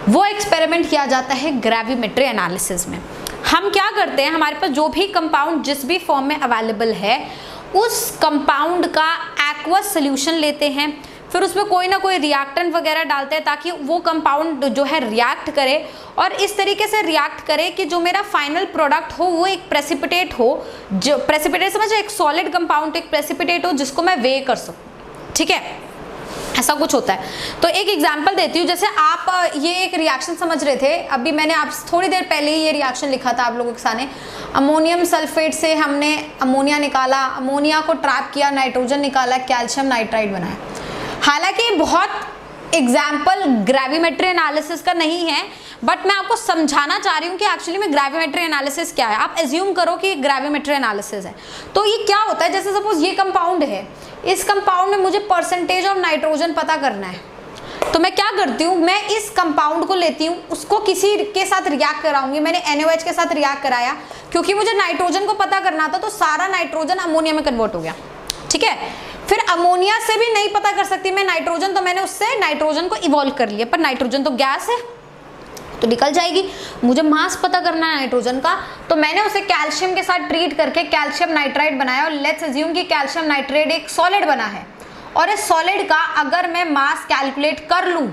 वो एक्सपेरिमेंट किया जाता है ग्रेविमेट्री एनालिसिस में। हम क्या करते हैं, हमारे पास जो भी कंपाउंड जिस भी फॉर्म में अवेलेबल है उस कंपाउंड का एक्वस सोल्यूशन लेते हैं, फिर उसमें कोई ना कोई रिएक्टेंट वगैरह डालते हैं ताकि वो कंपाउंड जो है रिएक्ट करे, और इस तरीके से रिएक्ट करे कि जो मेरा फाइनल प्रोडक्ट हो वो एक प्रेसिपिटेट हो, जो प्रेसिपिटेट समझो एक सॉलिड कंपाउंड एक प्रेसिपिटेट हो जिसको मैं वे कर सकूं। ठीक है, ऐसा कुछ होता है। तो एक एग्जांपल देती हूँ, जैसे आप ये एक रिएक्शन समझ रहे थे, अभी मैंने आप थोड़ी देर पहले ही ये रिएक्शन लिखा था आप लोगों के सामने, अमोनियम सल्फेट से हमने अमोनिया निकाला, अमोनिया को ट्रैप किया, नाइट्रोजन निकाला, कैल्शियम नाइट्राइड बनाया। हालांकि बहुत एग्जाम्पल ग्रेविमेट्री एनालिसिस का नहीं है, बट मैं आपको समझाना चाह रही हूँ कि एक्चुअली में ग्रेविमेट्री एनालिसिस क्या है। आप एज्यूम करो कि ग्रेविमेट्री एनालिसिस है, तो ये क्या होता है, जैसे सपोज ये कंपाउंड है, इस कंपाउंड में मुझे परसेंटेज ऑफ नाइट्रोजन पता करना है। तो मैं क्या करती हूँ, मैं इस कंपाउंड को लेती हूँ, उसको किसी के साथ रिएक्ट कराऊंगी। मैंने NaOH के साथ रिएक्ट कराया क्योंकि मुझे नाइट्रोजन को पता करना था, तो सारा नाइट्रोजन अमोनिया में कन्वर्ट हो गया, ठीक है। फिर अमोनिया से भी नहीं पता कर सकती मैं नाइट्रोजन, तो मैंने उससे नाइट्रोजन को इवॉल्व कर लिया, पर नाइट्रोजन तो गैस है तो निकल जाएगी। मुझे मास पता करना है नाइट्रोजन का, तो मैंने उसे कैल्शियम के साथ ट्रीट करके कैल्शियम नाइट्राइड बनाया। और लेट्स अज्यूम कि कैल्शियम नाइट्रेट एक सॉलिड बना है, और इस सॉलिड का अगर मैं मास कैलकुलेट कर लूं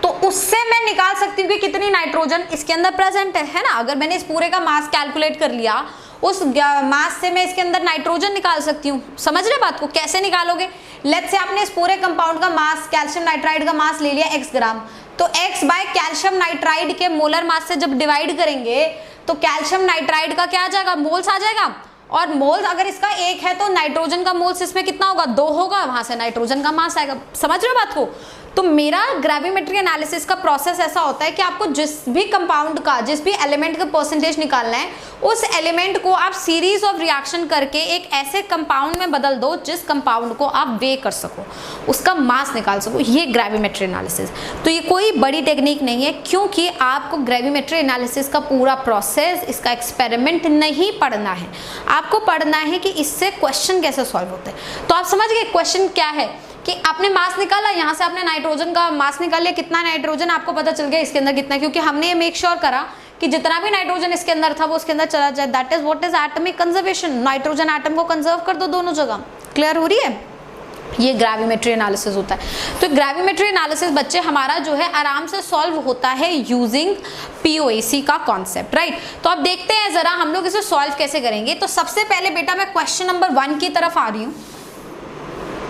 तो उससे मैं निकाल सकती हूँ कि कितनी नाइट्रोजन इसके अंदर प्रेजेंट है ना। अगर मैंने इस पूरे का मास कैलकुलेट कर लिया, उस मास से मैं इसके अंदर नाइट्रोजन निकाल सकती हूँ। समझ रहे बात को? कैसे निकालोगे? लेट्स से आपने इस पूरे कंपाउंड का मास, कैल्शियम नाइट्राइड का मास ले लिया x ग्राम, तो x बाय कैल्शियम नाइट्राइड के मोलर मास से जब डिवाइड करेंगे तो कैल्शियम नाइट्राइड का क्या आ जाएगा, मोल्स आ जाएगा। और मोल्स अगर इसका 1 है तो नाइट्रोजन का मोल्स इसमें कितना होगा, 2 होगा, वहां से नाइट्रोजन का मास आएगा। समझ रहे हो बात को? तो मेरा ग्रेविमेट्री एनालिसिस का प्रोसेस ऐसा होता है कि आपको जिस भी कंपाउंड का, जिस भी एलिमेंट का परसेंटेज निकालना है, उस एलिमेंट को आप सीरीज ऑफ रिएक्शन करके एक ऐसे कंपाउंड में बदल दो जिस कंपाउंड को आप वे कर सको, उसका मास निकाल सको। ये ग्रेविमेट्री एनालिसिस। तो ये कोई बड़ी टेक्निक नहीं है, क्योंकि आपको ग्रेविमेट्री एनालिसिस का पूरा प्रोसेस, इसका एक्सपेरिमेंट नहीं पढ़ना है, आपको पढ़ना है कि इससे क्वेश्चन कैसे सॉल्व होते हैं। तो आप समझ गए क्वेश्चन क्या है, कि आपने मास निकाला, यहाँ से आपने नाइट्रोजन का मास निकाल लिया, कितना नाइट्रोजन आपको पता चल गया इसके अंदर कितना, क्योंकि हमने ये मेक श्योर करा कि जितना भी नाइट्रोजन इसके अंदर था वो उसके अंदर चला जाए। That is what is atomic conservation. Nitrogen atom को कंजर्व कर दो दोनों जगह। क्लियर हो रही है? ये ग्रेविमेट्री एनालिसिस होता है। तो ग्रेविमेट्री एनालिसिस बच्चे हमारा जो है आराम से सॉल्व होता है यूजिंग POAC का कॉन्सेप्ट, राइट। तो अब देखते हैं जरा हम लोग इसे सॉल्व कैसे करेंगे। तो सबसे पहले बेटा मैं क्वेश्चन नंबर 1 की तरफ आ रही हूँ।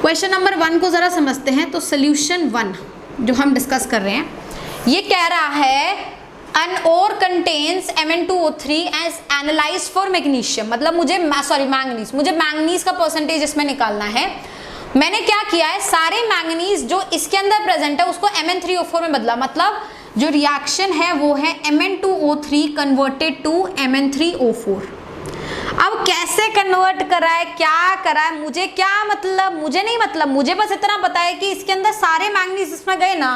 क्वेश्चन नंबर 1 को जरा समझते हैं। तो सोल्यूशन 1 जो हम डिस्कस कर रहे हैं, ये कह रहा है an ore contains Mn2O3 as analysed for magnesium, मतलब मुझे मैंगनीज, मुझे मैंगनीज का परसेंटेज इसमें निकालना है। मैंने क्या किया है, सारे मैंगनीज जो इसके अंदर प्रेजेंट है उसको Mn3O4 में बदला, मतलब जो रिएक्शन है वो है Mn2O3 कन्वर्टेड टू Mn3O4। अब कैसे कन्वर्ट करा है, क्या करा है, मुझे क्या मतलब, मुझे नहीं मतलब, मुझे बस इतना पता है कि इसके अंदर सारे मैंगनीज इसमें गए ना,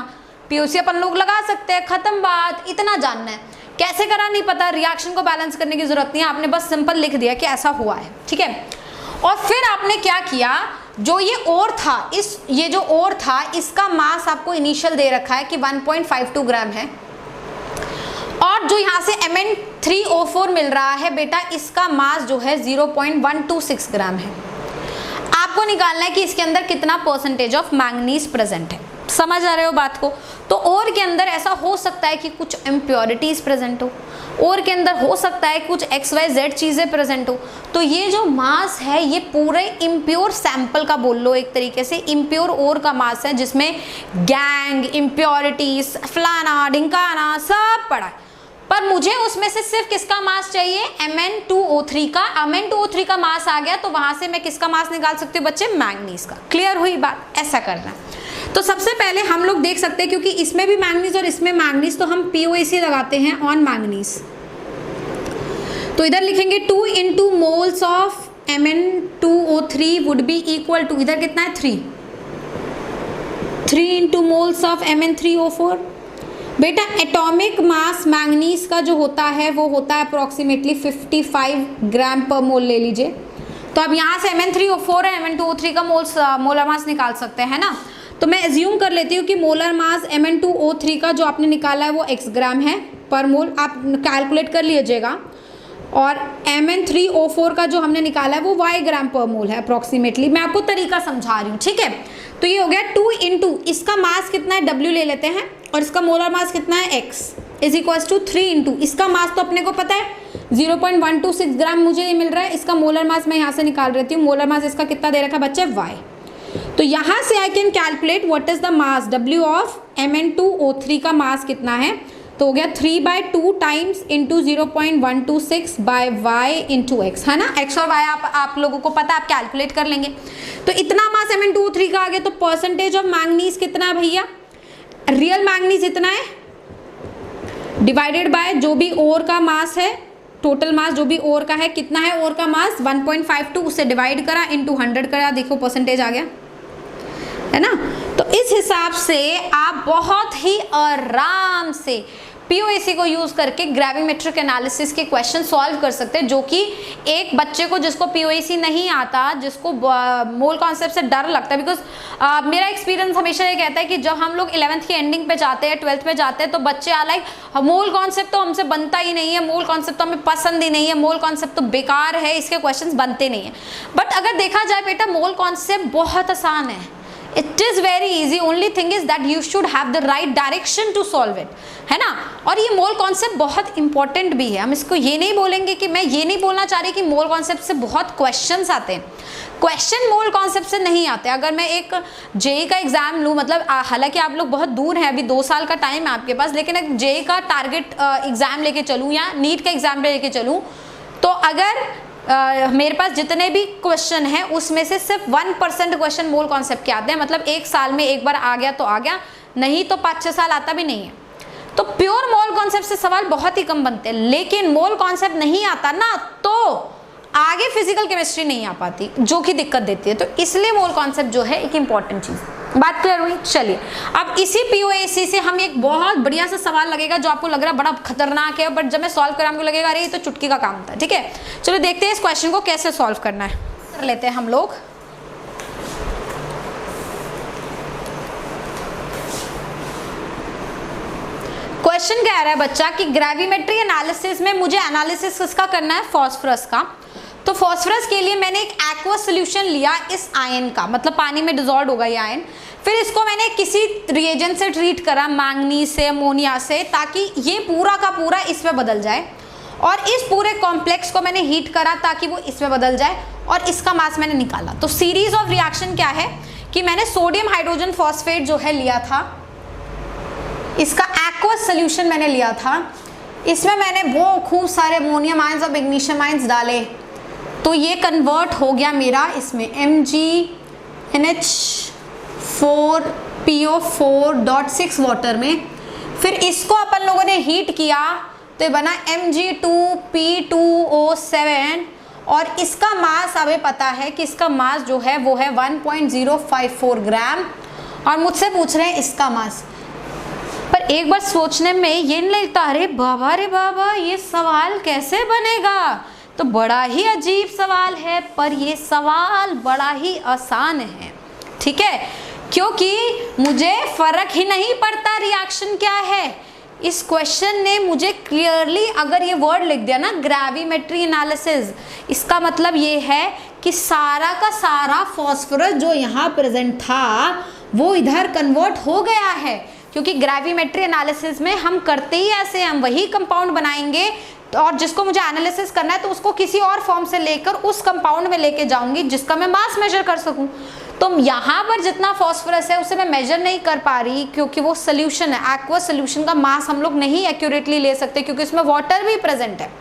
POC अपन लोग लगा सकते हैं, खत्म बात, इतना जानना है। कैसे करा नहीं पता, रिएक्शन को बैलेंस करने की जरूरत नहीं है, आपने बस सिंपल लिख दिया कि ऐसा हुआ है, ठीक है। और फिर आपने क्या किया, जो ये ओर था, ये जो ओर था इसका मास आपको इनिशियल दे रखा है कि 1.52 ग्राम है, और जो यहाँ से Mn3O4 मिल रहा है बेटा, इसका मास जो है 0.126 ग्राम है। आपको निकालना है कि इसके अंदर कितना परसेंटेज ऑफ मैंगनीज प्रेजेंट है। समझ आ रहे हो बात को? तो ओर के अंदर ऐसा हो सकता है कि कुछ इम्प्योरिटीज प्रेजेंट हो, ओर के अंदर हो सकता है कुछ XYZ चीजें प्रेजेंट हो। तो ये जो मास है ये पूरे इम्प्योर सैंपल का बोल लो, एक तरीके से इम्प्योर ओर का मास है, जिसमें गैंग, इम्प्योरिटीज, फलाना ढिंकाना सब पड़ा है। पर मुझे उसमें से सिर्फ किसका मास चाहिए, Mn2O3 का। Mn2O3 का मास आ गया तो वहां से मैं किसका मास निकाल सकती हूँ बच्चे, मैंगनीज का। क्लियर हुई बात? ऐसा करना है। तो सबसे पहले हम लोग देख सकते हैं, क्योंकि इसमें भी मैंगनीज और इसमें मैंगनीज, तो हम POAC लगाते हैं ऑन मैंगनीज। तो इधर लिखेंगे 2 into moles of Mn2O3 would be equal to, इधर कितना है 3 into मोल्स ऑफ Mn3O4। बेटा एटॉमिक मास मैंगनीज का जो होता है वो होता है अप्रोक्सीमेटली 55 ग्राम पर मोल ले लीजिए। तो अब यहाँ से Mn3O4 और Mn2O3 का मोलर मास निकाल सकते हैं ना। तो मैं एज्यूम कर लेती हूँ कि मोलर मास Mn2O3 का जो आपने निकाला है वो x ग्राम है पर मोल, आप कैलकुलेट कर लीजिएगा। और Mn3O4 का जो हमने निकाला है वो y ग्राम पर मोल है अप्रोक्सीमेटली। मैं आपको तरीका समझा रही हूँ, ठीक है। तो ये हो गया 2 into इसका मास कितना है W ले लेते हैं, और इसका मोलर मास कितना है x is equals to 3 into इसका मास तो अपने को पता है 0.126 ग्राम मुझे ये मिल रहा है। इसका मोलर मास मैं यहाँ से निकाल रही हूँ, मोलर मास इसका कितना दे रखा है बच्चे y। तो यहाँ से I can calculate what is the mass W of Mn2O3 का मास कितना है। तो हो गया 3/2 times into 0.126 by y into x, है ना। x और y आप लोगों को पता है, आप कैलकुलेट कर लेंगे। तो इतना मास Mn2O3 का आ गया। तो परसेंटेज ऑफ मैंगनीज कितना है भैया, रियल मैंगनीज इतना है डिवाइडेड बाय जो भी ओर का मास है, टोटल मास जो भी ओर का है कितना है, ओर का मास 1.52, उससे डिवाइड करा इंटू 100 करा, देखो परसेंटेज आ गया, है ना। तो इस हिसाब से आप बहुत ही आराम से POAC को यूज करके ग्रेविमेट्रिक एनालिसिस के क्वेश्चन सॉल्व कर सकते हैं, जो कि एक बच्चे को जिसको POAC नहीं आता, जिसको मोल कॉन्सेप्ट से डर लगता है, बिकॉज मेरा एक्सपीरियंस हमेशा ये कहता है कि जब हम लोग 11th की एंडिंग पे जाते हैं, 12th में जाते हैं, तो बच्चे आ लाइक मोल कॉन्सेप्ट तो हमसे बनता ही नहीं है, मोल कॉन्सेप्ट तो हमें पसंद ही नहीं है, मोल कॉन्सेप्ट तो बेकार है, इसके क्वेश्चन बनते नहीं है। बट अगर देखा जाए बेटा, मोल कॉन्सेप्ट बहुत आसान है, it is very easy, only thing is that you should have the right direction to solve it, है ना। और ये मोल कॉन्सेप्ट बहुत इंपॉर्टेंट भी है, हम इसको ये नहीं बोलेंगे कि, मैं ये नहीं बोलना चाह रही कि मोल कॉन्सेप्ट से बहुत क्वेश्चंस आते हैं, क्वेश्चन मोल कॉन्सेप्ट से नहीं आते। अगर मैं एक जेई का एग्जाम लूँ, मतलब हालांकि आप लोग बहुत दूर हैं, अभी 2 साल का टाइम है आपके पास, लेकिन एक जेई का टारगेट एग्जाम लेके चलूँ या नीट का एग्जाम लेके चलूँ, तो अगर मेरे पास जितने भी क्वेश्चन हैं उसमें से सिर्फ 1% क्वेश्चन मोल कॉन्सेप्ट के आते हैं, मतलब एक साल में एक बार आ गया तो आ गया, नहीं तो 5-6 साल आता भी नहीं है। तो प्योर मोल कॉन्सेप्ट से सवाल बहुत ही कम बनते हैं, लेकिन मोल कॉन्सेप्ट नहीं आता ना, तो आगे फिजिकल केमिस्ट्री नहीं आ पाती, जो कि दिक्कत देती है। तो इसलिए मोल कॉन्सेप्ट जो है एक इंपॉर्टेंट चीज। बात क्लियर हुई? चलिए, अब इसी POAC से हम एक बहुत बढ़िया सा सवाल लगेगा जो आपको लग रहा है बड़ा खतरनाक है, बट जब मैं सॉल्व करा हमको लगेगा अरे ये तो चुटकी का काम था। ठीक है, चलो देखते हैं इस क्वेश्चन को कैसे सॉल्व करना है। कर लेते हैं हम लोग। क्वेश्चन कह रहा है बच्चा कि ग्रेविमेट्री एनालिसिस में मुझे एनालिसिस किसका करना है? फास्फोरस का। तो फास्फोरस के लिए मैंने एक एक्वस सोल्यूशन लिया इस आयन का, मतलब पानी में डिसॉल्व होगा ये आयन, फिर इसको मैंने किसी रिएजेंट से ट्रीट करा, मैंगनीज से, अमोनिया से, ताकि ये पूरा का पूरा इसमें बदल जाए, और इस पूरे कॉम्प्लेक्स को मैंने हीट करा ताकि वो इसमें बदल जाए, और इसका मास मैंने निकाला। तो सीरीज ऑफ रिएक्शन क्या है कि मैंने सोडियम हाइड्रोजन फॉस्फेट जो है लिया था, इसका एक्वस सोल्यूशन मैंने लिया था, इसमें मैंने वो खूब सारे अमोनियम आयंस और मैग्नीशियम आयंस डाले, तो ये कन्वर्ट हो गया मेरा इसमें MgNH4PO4.6 वाटर में। फिर इसको अपन लोगों ने हीट किया तो ये बना Mg2P2O7, और इसका मास हमें पता है कि इसका मास जो है वो है 1.054 ग्राम, और मुझसे पूछ रहे हैं इसका मास। पर एक बार सोचने में ये नहीं लगता अरे बाबा रे बाबा ये सवाल कैसे बनेगा, तो बड़ा ही अजीब सवाल है, पर ये सवाल बड़ा ही आसान है। ठीक है, क्योंकि मुझे फर्क ही नहीं पड़ता रिएक्शन क्या है। इस क्वेश्चन ने मुझे क्लियरली अगर ये वर्ड लिख दिया ना, ग्रेविमेट्री एनालिसिस, इसका मतलब ये है कि सारा का सारा फास्फोरस जो यहाँ प्रेजेंट था वो इधर कन्वर्ट हो गया है, क्योंकि ग्रेविमेट्री एनालिसिस में हम करते ही ऐसे, हम वही कंपाउंड बनाएंगे, और जिसको मुझे एनालिसिस करना है तो उसको किसी और फॉर्म से लेकर उस कंपाउंड में लेके जाऊंगी जिसका मैं मास मेजर कर सकूं। तो यहाँ पर जितना फास्फोरस है उसे मैं मेजर नहीं कर पा रही, क्योंकि वो सोल्यूशन है, एक्वस सोल्यूशन का मास हम लोग नहीं एक्यूरेटली ले सकते, क्योंकि इसमें वाटर भी प्रेजेंट है।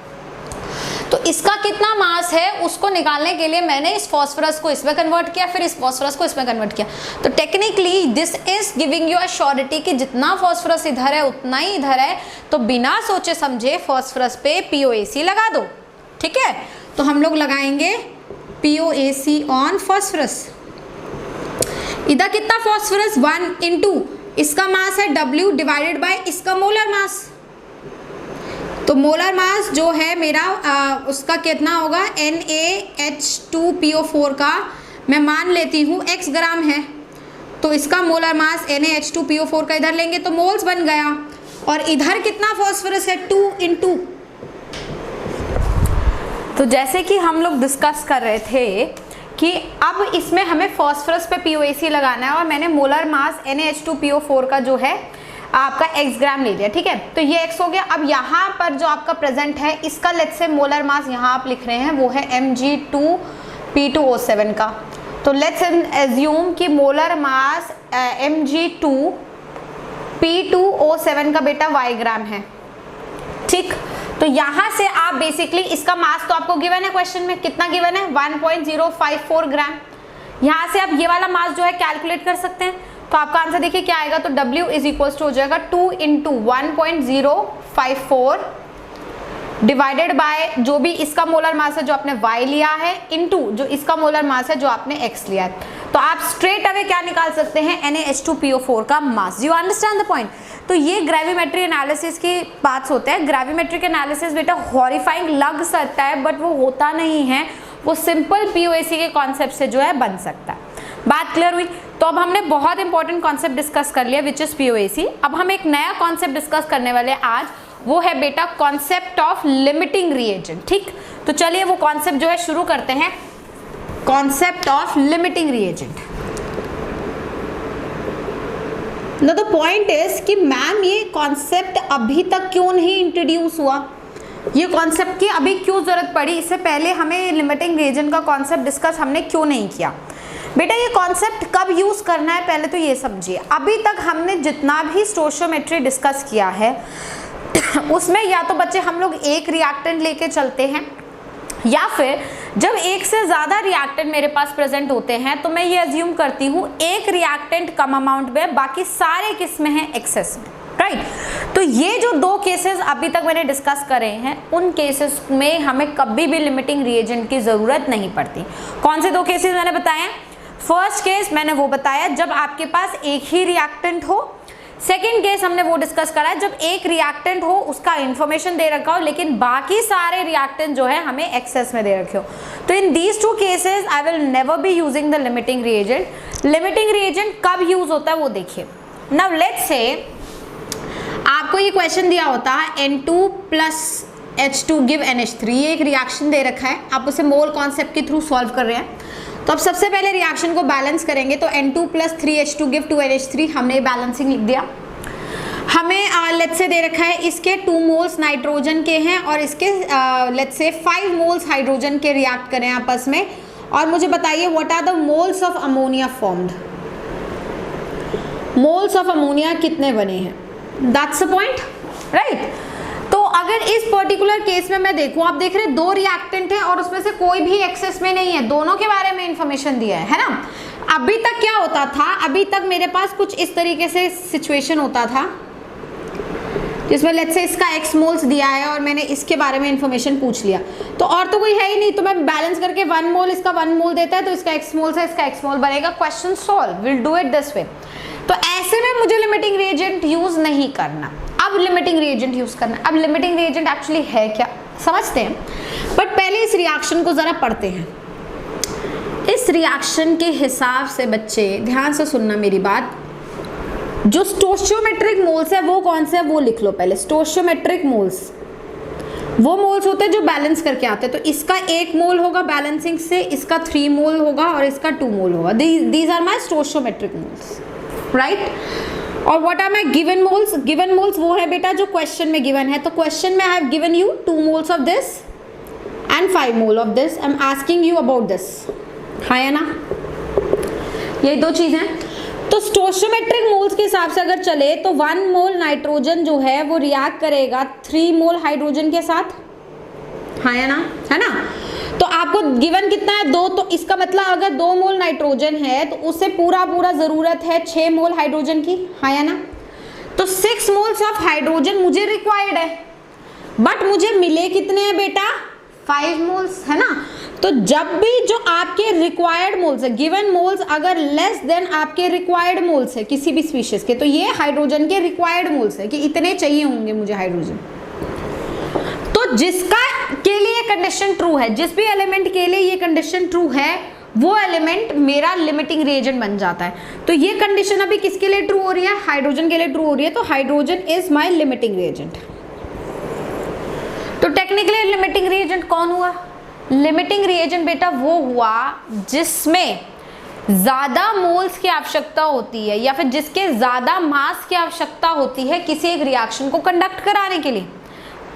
तो इसका कितना मास है उसको निकालने के लिए मैंने इस फास्फोरस को इसमें कन्वर्ट किया, फिर इस फास्फोरस को इसमें कन्वर्ट किया। तो technically this is giving you a surety कि जितना फास्फोरस इधर है उतना ही इधर है, तो बिना सोचे समझे फास्फोरस पे POAC लगा दो। ठीक है, तो हम लोग लगाएंगे POAC ऑन फास्फोरस। इधर कितना फास्फोरस 1 इंटू इसका मास है W डिवाइडेड बाय इसका मोलर मास। तो मोलर मास जो है मेरा उसका कितना होगा, NaH2PO4 का मैं मान लेती हूँ x ग्राम है, तो इसका मोलर मास NaH2PO4 का इधर लेंगे तो मोल्स बन गया, और इधर कितना फास्फोरस है 2 इंटू। तो जैसे कि हम लोग डिस्कस कर रहे थे कि अब इसमें हमें फास्फोरस पे POAC लगाना है, और मैंने मोलर मास NaH2PO4 का जो है आपका x ग्राम ले लिया। ठीक है, तो ये x हो गया। अब यहाँ पर जो आपका प्रेजेंट है इसका लेट्स से मोलर मास यहाँ आप लिख रहे हैं वो है Mg2P2O7 का। तो लेट्स एज्यूम कि मोलर मास Mg2P2O7 का बेटा y ग्राम है। ठीक, तो यहाँ से आप बेसिकली इसका मास तो आपको गिवन है, क्वेश्चन में कितना गिवन है 1.054 ग्राम। यहाँ से आप ये वाला मास जो है कैलकुलेट कर सकते हैं, तो आपका आंसर देखिए क्या आएगा, तो W इज इक्वल्स टू हो जाएगा 2 इंटू 1.054 डिवाइडेड बाय जो भी इसका मोलर मास है जो आपने Y लिया है, इंटू जो इसका मोलर मास है जो आपने X लिया है। तो आप स्ट्रेट अवे क्या निकाल सकते हैं, NaH2PO4 का मास। You understand the point. तो ये ग्रेविमेट्री एनालिसिस की बात होते हैं। ग्रेविमेट्रिक एनालिसिस बेटा हॉरिफाइंग लग सकता है बट वो होता नहीं है, वो सिंपल POAC के कॉन्सेप्ट से जो है बन सकता है। बात क्लियर हुई। तो अब हमने बहुत इंपॉर्टेंट कॉन्सेप्ट डिस्कस कर लिया विच इज POAC। अब हम एक नया कॉन्सेप्ट डिस्कस करने वाले आज, वो है बेटा कॉन्सेप्ट ऑफ लिमिटिंग रिएजेंट। ठीक, तो चलिए वो कॉन्सेप्ट जो है शुरू करते हैं, concept of limiting reagent. The point is कि मैम ये कॉन्सेप्ट अभी तक क्यों नहीं इंट्रोड्यूस हुआ, ये कॉन्सेप्ट की अभी क्यों जरूरत पड़ी, इससे पहले हमें लिमिटिंग रिएजेंट का कॉन्सेप्ट डिस्कस हमने क्यों नहीं किया। बेटा ये कॉन्सेप्ट कब यूज करना है पहले तो ये समझिए। अभी तक हमने जितना भी स्टोइचियोमेट्री डिस्कस किया है उसमें या तो बच्चे हम लोग एक रिएक्टेंट लेके चलते हैं, या फिर जब एक से ज्यादा रिएक्टेंट मेरे पास प्रेजेंट होते हैं तो मैं ये अज्यूम करती हूँ एक रिएक्टेंट कम अमाउंट में, बाकी सारे किस में है, एक्सेस में, राइट। तो ये जो दो केसेस अभी तक मैंने डिस्कस करे हैं, उन केसेस में हमें कभी भी लिमिटिंग रिएजेंट की जरूरत नहीं पड़ती। कौन से दो केसेस मैंने बताए? फर्स्ट केस मैंने वो बताया जब आपके पास एक ही रिएक्टेंट हो। सेकेंड केस हमने वो डिस्कस करा है जब एक रिएक्टेंट हो, उसका इंफॉर्मेशन दे रखा हो, लेकिन बाकी सारे रिएक्टेंट जो है हमें एक्सेस में दे रखे हो। तो in these two cases I will never be using the limiting reagent. Limiting reagent कब यूज होता है वो देखिए। नाउ लेट्स से आपको ये क्वेश्चन दिया होता है N2 + H2 गिव NH3, ये एक रिएक्शन दे रखा है, आप उसे मोल कॉन्सेप्ट के थ्रू सॉल्व कर रहे हैं। तो अब सबसे पहले रिएक्शन को बैलेंस करेंगे, तो N2 + 3H2 गिव 2NH3, हमने बैलेंसिंग लिख दिया। हमें लेट्स से दे रखा है इसके 2 मोल्स नाइट्रोजन के हैं और इसके लेट्स से 5 मोल्स हाइड्रोजन के रिएक्ट करें आपस में, और मुझे बताइए what are the moles of ammonia formed. Moles of ammonia कितने बने हैं, दैट्स द पॉइंट, राइट। तो अगर इस पर्टिकुलर केस में मैं देखूं, आप देख रहे हैं 2 रिएक्टेंट है और उसमें से कोई भी एक्सेस में नहीं है, दोनों के बारे में इंफॉर्मेशन दिया है ना। अभी तक क्या होता था, अभी तक मेरे पास कुछ इस तरीके से सिचुएशन होता था जिसमें लेट्स से इसका x मोल्स दिया है और मैंने इसके बारे में इंफॉर्मेशन पूछ लिया, तो और तो कोई है ही नहीं, तो मैं बैलेंस करके 1 मोल इसका 1 मोल देता है तो इसका x मोल्स है, इसका x मोल बनेगा, question solve, will do it this way. तो ऐसे में मुझे लिमिटिंग रिएजेंट यूज नहीं करना। अब लिमिटिंग रिएजेंट यूज करना, अब लिमिटिंग रिएजेंट एक्चुअली है क्या समझते हैं, बट पहले इस रिएक्शन को जरा पढ़ते हैं। इस रिएक्शन के हिसाब से बच्चे ध्यान से सुनना मेरी बात, जो स्टोइचियोमेट्रिक मोल्स है वो कौन से है वो लिख लो पहले। स्टोइचियोमेट्रिक मोल्स वो मोल्स होते हैं जो बैलेंस करके आते हैं, तो इसका 1 मोल होगा बैलेंसिंग से, इसका 3 मोल होगा और इसका 2 मोल होगा। These are my stoichiometric moles, right. और what are my given moles? Given moles वो है बेटा जो क्वेश्चन में गिवन है, तो क्वेश्चन में I have given you 2 moles of this and 5 mole of this, I am asking you about this, हाँ या ना, ये 2 चीजें। तो स्टोइचियोमेट्रिक मोल्स के हिसाब से अगर चले तो 1 मोल नाइट्रोजन जो है वो रिएक्ट करेगा 3 मोल हाइड्रोजन के साथ, हाँ या ना, है ना। तो आपको गिवन कितना है 2, तो इसका मतलब अगर 2 मोल नाइट्रोजन है तो उससे पूरा जरूरत है 6 मोल हाइड्रोजन की, हाँ या ना। तो 6 मोल्स ऑफ हाइड्रोजन मुझे रिक्वायर्ड है, बट मुझे मिले कितने हैं बेटा 5 मोल्स, है ना। तो जब भी जो आपके रिक्वायर्ड मोल्स है, गिवन मोल्स अगर लेस देन आपके रिक्वायर्ड मोल्स है किसी भी स्पीशीज के, तो ये हाइड्रोजन के रिक्वायर्ड मोल्स है कि इतने चाहिए होंगे मुझे हाइड्रोजन। तो जिसका के लिए कंडीशन ट्रू है, जिस भी एलिमेंट के लिए ये कंडीशन ट्रू है, वो एलिमेंट मेरा लिमिटिंग रिएजेंट बन जाता है। तो ये कंडीशन अभी किसके लिए ट्रू हो रही है, हाइड्रोजन के लिए ट्रू हो रही है, तो hydrogen is my limiting reagent. तो टेक्निकली लिमिटिंग रिएजेंट कौन हुआ? लिमिटिंग रिएजेंट बेटा वो हुआ जिसमें ज्यादा मोल्स की आवश्यकता होती है या फिर जिसके ज्यादा मास की आवश्यकता होती है किसी एक रिएक्शन को कंडक्ट कराने के लिए,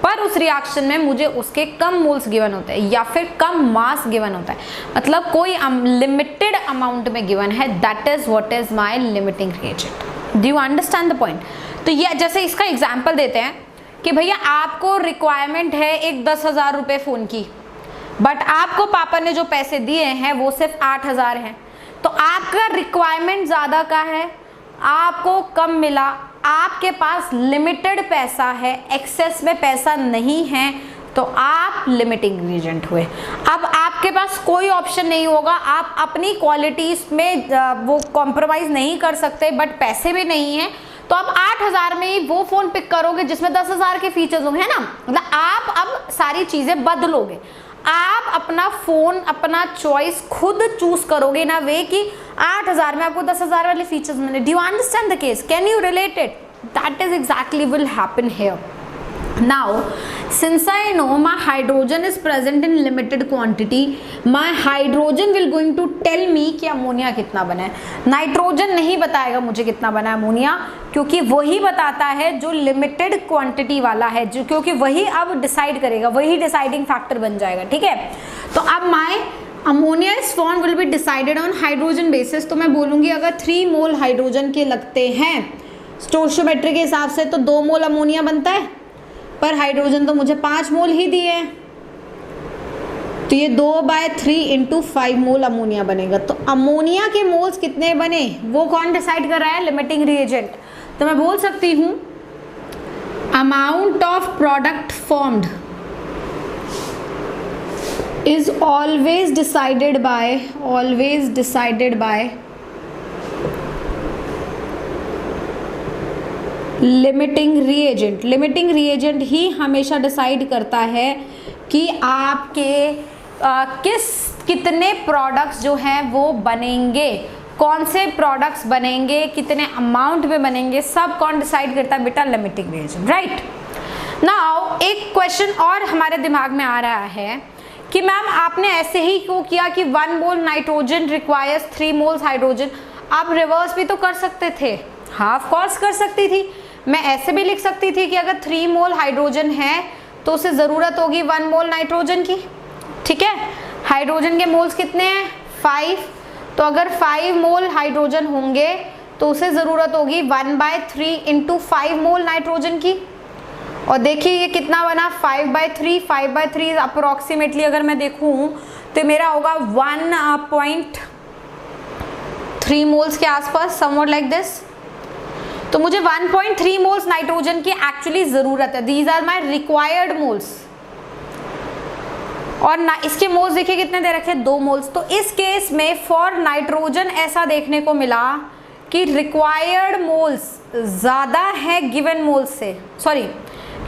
पर उस रिएक्शन में मुझे उसके कम मोल्स गिवन होते हैं या फिर कम मास गिवन होता है, मतलब कोई लिमिटेड अमाउंट में गिवन है, that is what is my limiting reagent. Do you understand the point? तो ये जैसे इसका एग्जांपल देते हैं कि भैया आपको रिक्वायरमेंट है एक 10,000 रुपये फ़ोन की, बट आपको पापा ने जो पैसे दिए हैं वो सिर्फ 8,000 हैं, तो आपका रिक्वायरमेंट ज़्यादा का है, आपको कम मिला, आपके पास लिमिटेड पैसा है, एक्सेस में पैसा नहीं है, तो आप लिमिटिंग रिएजेंट हुए। अब आपके पास कोई ऑप्शन नहीं होगा, आप अपनी क्वालिटीज में वो कॉम्प्रोमाइज नहीं कर सकते, बट पैसे भी नहीं है, तो आप 8000 में ही वो फोन पिक करोगे जिसमें 10,000 के फीचर्स होंगे, है ना। मतलब आप अब सारी चीजें बदलोगे, आप अपना फोन, अपना चॉइस खुद चूज करोगे ना वे कि 8000 में आपको 10,000 वाले फीचर्स मिले। Do you understand the case? Can you relate it? That is exactly will happen here. Now, since I know my hydrogen is present in limited quantity, my hydrogen will going to tell me कि अमोनिया कितना बना है. नाइट्रोजन नहीं बताएगा मुझे कितना बना है अमोनिया, क्योंकि वही बताता है जो लिमिटेड क्वांटिटी वाला है, जो क्योंकि वही अब डिसाइड करेगा, वही डिसाइडिंग फैक्टर बन जाएगा. ठीक है, तो अब my ammonia is form will be decided on hydrogen basis. तो मैं बोलूँगी अगर 3 मोल हाइड्रोजन के लगते हैं स्टोइचियोमेट्री के हिसाब से तो 2 मोल अमोनिया बनता है, पर हाइड्रोजन तो मुझे 5 मोल ही दिए हैं, तो ये 2/3 इंटू 5 मोल अमोनिया बनेगा. तो अमोनिया के मोल्स कितने बने वो कौन डिसाइड कर रहा है? Limiting reagent. तो मैं बोल सकती हूँ amount of product formed is always decided by limiting reagent. Limiting reagent ही हमेशा डिसाइड करता है कि आपके कितने प्रोडक्ट्स जो हैं वो बनेंगे, कौन से प्रोडक्ट्स बनेंगे, कितने अमाउंट में बनेंगे, सब कौन डिसाइड करता है? बेटा लिमिटिंग रिएजेंट. राइट. नाउ एक क्वेश्चन और हमारे दिमाग में आ रहा है कि मैम आपने ऐसे ही क्यों किया कि 1 mole nitrogen requires 3 moles hydrogen. आप रिवर्स भी तो कर सकते थे. हाँ ऑफ कोर्स कर सकती थी. मैं ऐसे भी लिख सकती थी कि अगर 3 मोल हाइड्रोजन है तो उसे ज़रूरत होगी 1 मोल नाइट्रोजन की. ठीक है, हाइड्रोजन के मोल्स कितने हैं? 5. तो अगर 5 मोल हाइड्रोजन होंगे तो उसे ज़रूरत होगी 1/3 इंटू 5 मोल नाइट्रोजन की. और देखिए ये कितना बना? 5/3. 5/3 अप्रोक्सीमेटली अगर मैं देखूँ तो मेरा होगा 1.3 मोल्स के आसपास, समवॉट लाइक दिस. तो मुझे 1.3 मोल्स नाइट्रोजन की एक्चुअली ज़रूरत है. These are my required moles. और ना इसके मोल्स देखिए कितने दे रखे हैं? 2 मोल्स. तो इस केस में फॉर नाइट्रोजन ऐसा देखने को मिला कि रिक्वायर्ड मोल्स ज़्यादा है गिवन मोल्स से, सॉरी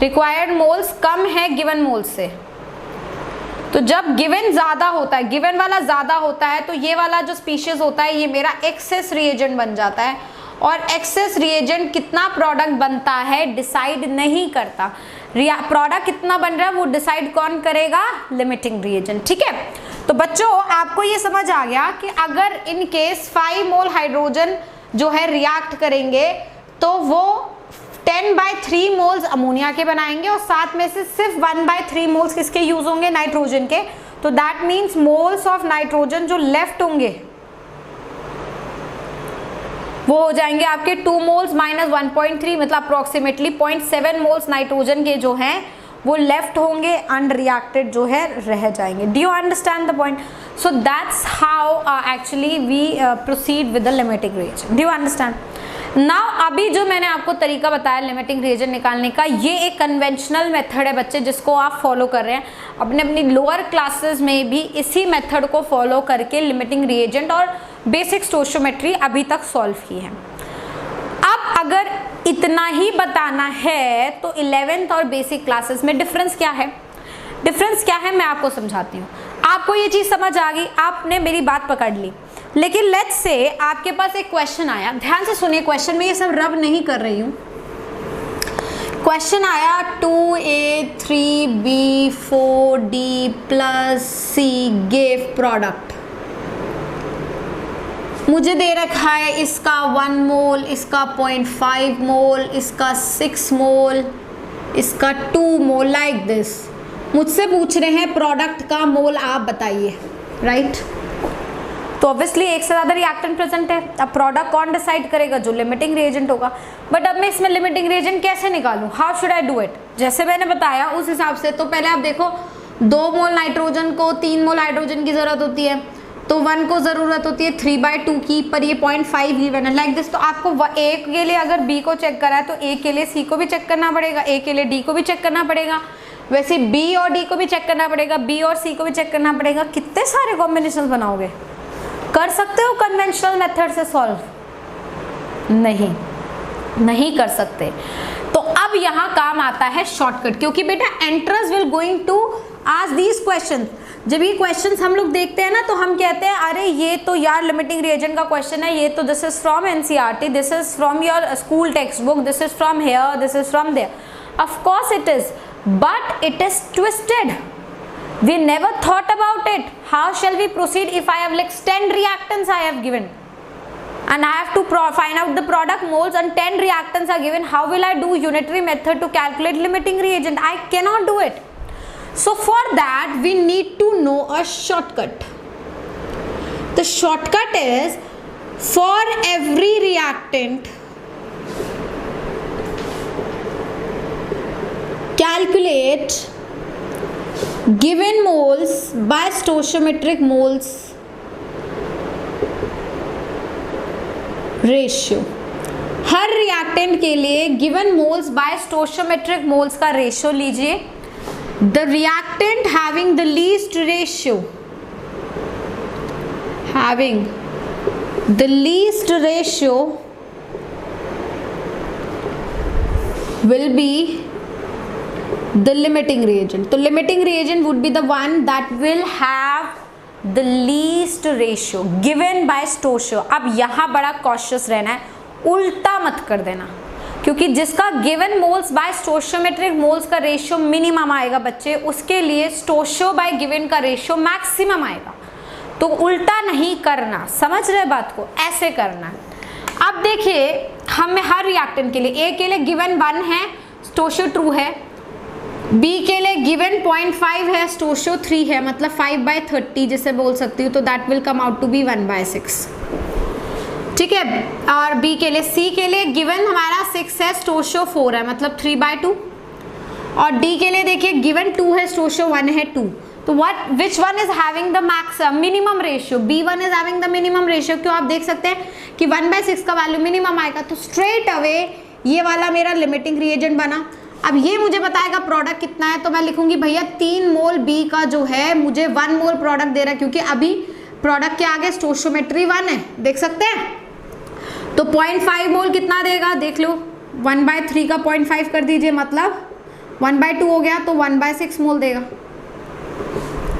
रिक्वायर्ड मोल्स कम है गिवन मोल्स से. तो जब गिवन ज़्यादा होता है, गिवन वाला ज़्यादा होता है, तो ये वाला जो स्पीशीज होता है ये मेरा एक्सेस रिएजेंट बन जाता है. और एक्सेस रिएजेंट कितना प्रोडक्ट बनता है डिसाइड नहीं करता. प्रोडक्ट कितना बन रहा है वो डिसाइड कौन करेगा? Limiting reagent. ठीक है, तो बच्चों आपको ये समझ आ गया कि अगर इन केस 5 मोल हाइड्रोजन जो है रिएक्ट करेंगे तो वो 10/3 मोल्स अमोनिया के बनाएंगे और साथ में से सिर्फ 1/3 मोल्स किसके यूज होंगे? नाइट्रोजन के. तो that means moles of nitrogen जो लेफ्ट होंगे वो हो जाएंगे आपके 2 मोल्स माइनस 1.3, मतलब अप्रोक्सीमेटली 0.7 मोल्स नाइट्रोजन के जो हैं वो लेफ्ट होंगे, अनरिएक्टेड जो है रह जाएंगे. Do you understand the point? So that's how actually we proceed with the limiting reagent. Do you understand? Now अभी जो मैंने आपको तरीका बताया लिमिटिंग रिएजेंट निकालने का, ये एक कन्वेंशनल मेथड है बच्चे जिसको आप फॉलो कर रहे हैं. अपनी लोअर क्लासेस में भी इसी मेथड को फॉलो करके लिमिटिंग रिएजेंट और बेसिक स्टोइचियोमेट्री अभी तक सॉल्व की है. अब अगर इतना ही बताना है तो 11th और बेसिक क्लासेस में डिफरेंस क्या है? डिफरेंस क्या है मैं आपको समझाती हूँ. आपको ये चीज़ समझ आ गई, आपने मेरी बात पकड़ ली. लेकिन लेट्स से आपके पास एक क्वेश्चन आया, ध्यान से सुनिए क्वेश्चन में, ये सब रब नहीं कर रही हूँ. क्वेश्चन आया 2A 3B 4D + C give product. मुझे दे रखा है इसका 1 मोल, इसका 0.5 मोल, इसका 6 मोल, इसका 2 मोल, लाइक दिस. मुझसे पूछ रहे हैं प्रोडक्ट का मोल आप बताइए. राइट, तो ऑब्वियसली एक से ज़्यादा रिएक्टेंट प्रेजेंट है. अब प्रोडक्ट कौन डिसाइड करेगा? जो लिमिटिंग रिएजेंट होगा. बट अब मैं इसमें लिमिटिंग रिएजेंट कैसे निकालूं? How should I do it? जैसे मैंने बताया उस हिसाब से. तो पहले आप देखो 2 मोल नाइट्रोजन को 3 मोल हाइड्रोजन की ज़रूरत होती है, तो 1 को ज़रूरत होती है 3/2 की, पर ये 0.5 गिवन है लाइक दिस. तो आपको A के लिए अगर B को चेक करा है तो A के लिए C को भी चेक करना पड़ेगा, A के लिए D को भी चेक करना पड़ेगा. वैसे बी और डी को भी चेक करना पड़ेगा, बी और सी को भी चेक करना पड़ेगा। कितने सारे कॉम्बिनेशन बनाओगे? कर सकते हो कन्वेंशनल मेथड से सॉल्व? नहीं कर सकते। तो अब यहाँ काम आता है शॉर्टकट, क्योंकि बेटा entrance will going to ask these question. जब ये क्वेश्चंस हम लोग देखते हैं ना तो हम कहते हैं अरे ये तो यार लिमिटिंग रिएजेंट का क्वेश्चन है, ये तो this is from NCERT, this is from your school text book, this is from here, this is from there. Of course it is, but it is twisted. We never thought about it. How shall we proceed if I have like 10 reactants I have given and I have to find out the product moles and 10 reactants are given? How will I do unitary method to calculate limiting reagent? I cannot do it. So for that we need to know a shortcut. The shortcut is, for every reactant calculate given moles by stoichiometric moles ratio। Her reactant के लिए गिवन मोल्स बाय स्टोइचियोमेट्रिक मोल्स का रेशियो लीजिए। The reactant having the least ratio, having the least ratio will be the limiting reagent। तो limiting reagent would be the one that will have the least ratio given by stoichio। अब यहाँ बड़ा cautious रहना है, उल्टा मत कर देना, क्योंकि जिसका given moles by stoichiometric moles का रेशियो मिनिमम आएगा बच्चे, उसके लिए stoichio by given का रेशियो मैक्सिमम आएगा। तो उल्टा नहीं करना, समझ रहे बात को? ऐसे करना है। अब देखिए हमें हर रिएक्टेंट के लिए, ए के लिए गिवन 1 है, स्टोइचियो ट्रू है, बी के लिए गिवन 0.5 है, स्टोइचियो 3 है, मतलब 5/30 जिसे बोल सकती हूँ, तो that will come out to be 1/6। ठीक है। और बी के लिए, सी के लिए गिवन हमारा 6 है, स्टोइचियो 4 है, मतलब 3/2। और डी के लिए देखिए गिवन 2 है, स्टोइचियो 1 है, 2। तो which one is having the max minimum ratio? B1 is having the minimum ratio. क्यों? आप देख सकते हैं कि 1/6 का वैल्यू मिनिमम आएगा, तो स्ट्रेट अवे ये वाला मेरा लिमिटिंग रिएजेंट बना। अब ये मुझे बताएगा प्रोडक्ट कितना है, तो मैं लिखूंगी भैया 3 मोल बी का जो है मुझे 1 मोल प्रोडक्ट दे रहा है, क्योंकि अभी प्रोडक्ट के आगे स्टोइचियोमेट्री 1 है, देख सकते हैं। तो 0.5 मोल कितना देगा देख लो, 1/3 का 0.5 कर दीजिए, मतलब 1/2 हो गया, तो 1/6 मोल देगा।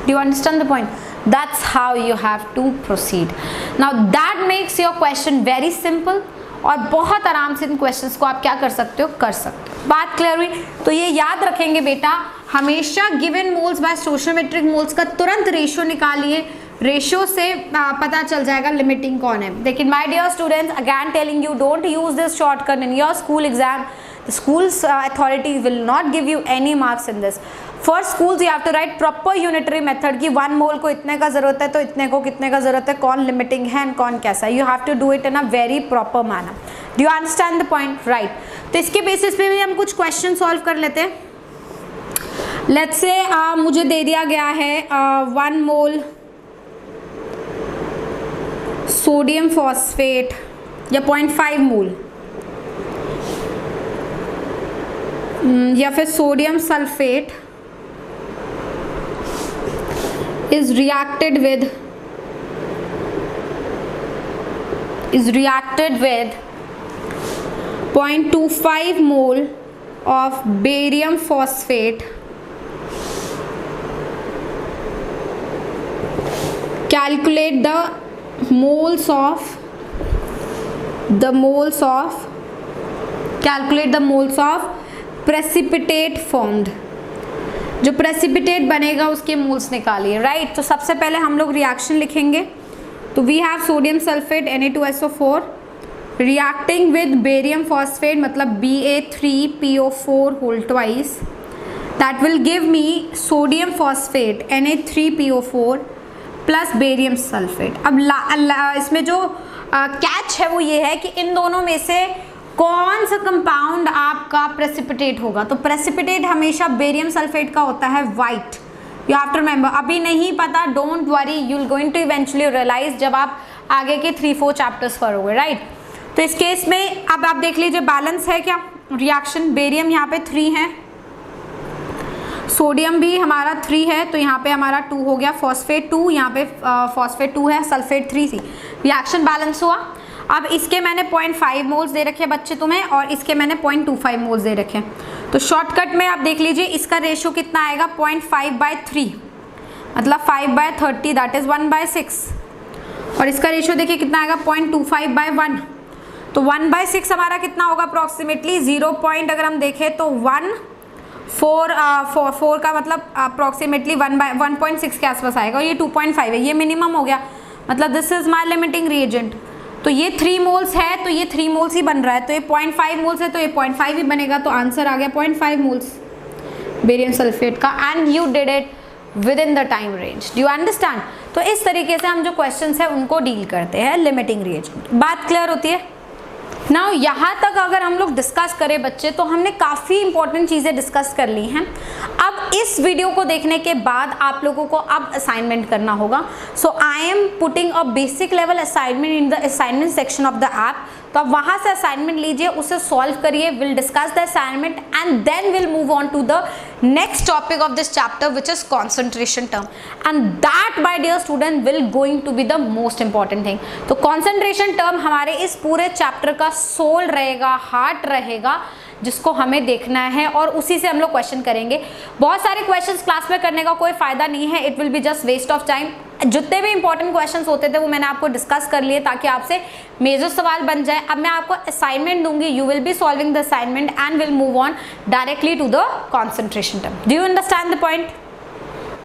Do you understand the point? That's how you have to proceed. Now that makes your question very simple, और बहुत आराम से इन क्वेश्चंस को आप क्या कर सकते हो, कर सकते हो। बात क्लियर हुई? तो ये याद रखेंगे बेटा, हमेशा गिवन मोल्स बाय स्टोइचियोमेट्रिक मोल्स का तुरंत रेशियो निकालिए, रेशियो से पता चल जाएगा लिमिटिंग कौन है। लेकिन my dear students, again telling you, don't use this shortcut in your school exam. The school's authority will not give you any marks in this. For schools you have to write proper unitary method कि 1 मोल को इतने का जरूरत है, तो इतने को कितने का जरूरत है, कौन लिमिटिंग है एंड कौन कैसा है। You have to do it in a very proper manner. Do you understand the point? Right. तो इसके बेसिस पे भी हम कुछ क्वेश्चन सॉल्व कर लेते हैं। Let's say मुझे दे दिया गया है 1 मोल सोडियम फॉस्फेट या 0.5 मोल या फिर sodium sulphate is reacted with 0.25 mole of barium phosphate, calculate the moles of precipitate formed। जो प्रेसिपिटेट बनेगा उसके मोल्स निकालिए। राइट। तो सबसे पहले हम लोग रिएक्शन लिखेंगे। तो we have sodium sulphate Na2SO4 reacting with barium phosphate, मतलब Ba3PO4 whole twice, that will give me sodium phosphate Na3PO4 plus barium sulphate. अब इसमें जो कैच है वो ये है कि इन दोनों में से कौन सा कंपाउंड आपका प्रेसिपिटेट होगा। तो प्रेसिपिटेट हमेशा बेरियम सल्फेट का होता है white. You have to remember, अभी नहीं पता, don't worry, you will going to eventually realise जब आप आगे के 3-4 चैप्टर्स पढ़ोगे। राइट। तो इस केस में अब आप देख लीजिए बैलेंस है क्या रिएक्शन। बेरियम यहाँ पे 3 है, सोडियम भी हमारा 3 है तो यहाँ पे हमारा 2 हो गया, फॉस्फेट 2, यहाँ पे फॉस्फेट 2 है, सल्फेट 3 सी। रिएक्शन बैलेंस हुआ। अब इसके मैंने 0.5 मोल्स दे रखे बच्चे तुम्हें और इसके मैंने 0.25 मोल्स दे रखे। तो शॉर्टकट में आप देख लीजिए इसका रेशियो कितना आएगा 0.5/3, मतलब 5/30 दैट इज 1/6। और इसका रेशियो देखिए कितना आएगा 0.25/1, तो 1/6 हमारा कितना होगा अप्रॉक्सीमेटली 0. अगर हम देखें तो 4 का मतलब अप्रॉक्सीमेटली 1/1.6 के आसपास आएगा और ये 2.5 है, ये मिनिमम हो गया, मतलब this is my limiting reagent. तो ये 3 मोल्स है तो ये 3 मोल्स ही बन रहा है, तो ये 0.5 मोल्स है तो ये 0.5 ही बनेगा, तो आंसर आ गया 0.5 मोल्स बेरियम सल्फेट का। And you did it with in the time range. Do you understand? तो इस तरीके से हम जो क्वेश्चंस है उनको डील करते हैं लिमिटिंग रिएजेंट। बात क्लियर होती है? नाउ यहाँ तक अगर हम लोग डिस्कस करें बच्चे तो हमने काफ़ी इंपॉर्टेंट चीज़ें डिस्कस कर ली हैं। अब इस वीडियो को देखने के बाद आप लोगों को अब असाइनमेंट करना होगा। So I am putting a basic level assignment in the assignment section of the app. तो आप वहाँ से असाइनमेंट लीजिए, उसे सॉल्व करिए, will discuss the assignment and then will move on to the next topic of this chapter which is concentration term, and that my dear student will going to be the most important thing. तो कॉन्सेंट्रेशन टर्म हमारे इस पूरे चैप्टर का सोल रहेगा, हार्ट रहेगा, जिसको हमें देखना है और उसी से हम लोग क्वेश्चन करेंगे। बहुत सारे क्वेश्चंस क्लास में करने का कोई फायदा नहीं है, it will be just waste of time. जितने भी इंपॉर्टेंट क्वेश्चंस होते थे वो मैंने आपको डिस्कस कर लिए ताकि आपसे मेजर सवाल बन जाए। अब मैं आपको असाइनमेंट दूंगी, you will be solving the assignment and will move on directly to the concentration term. Do you understand the point?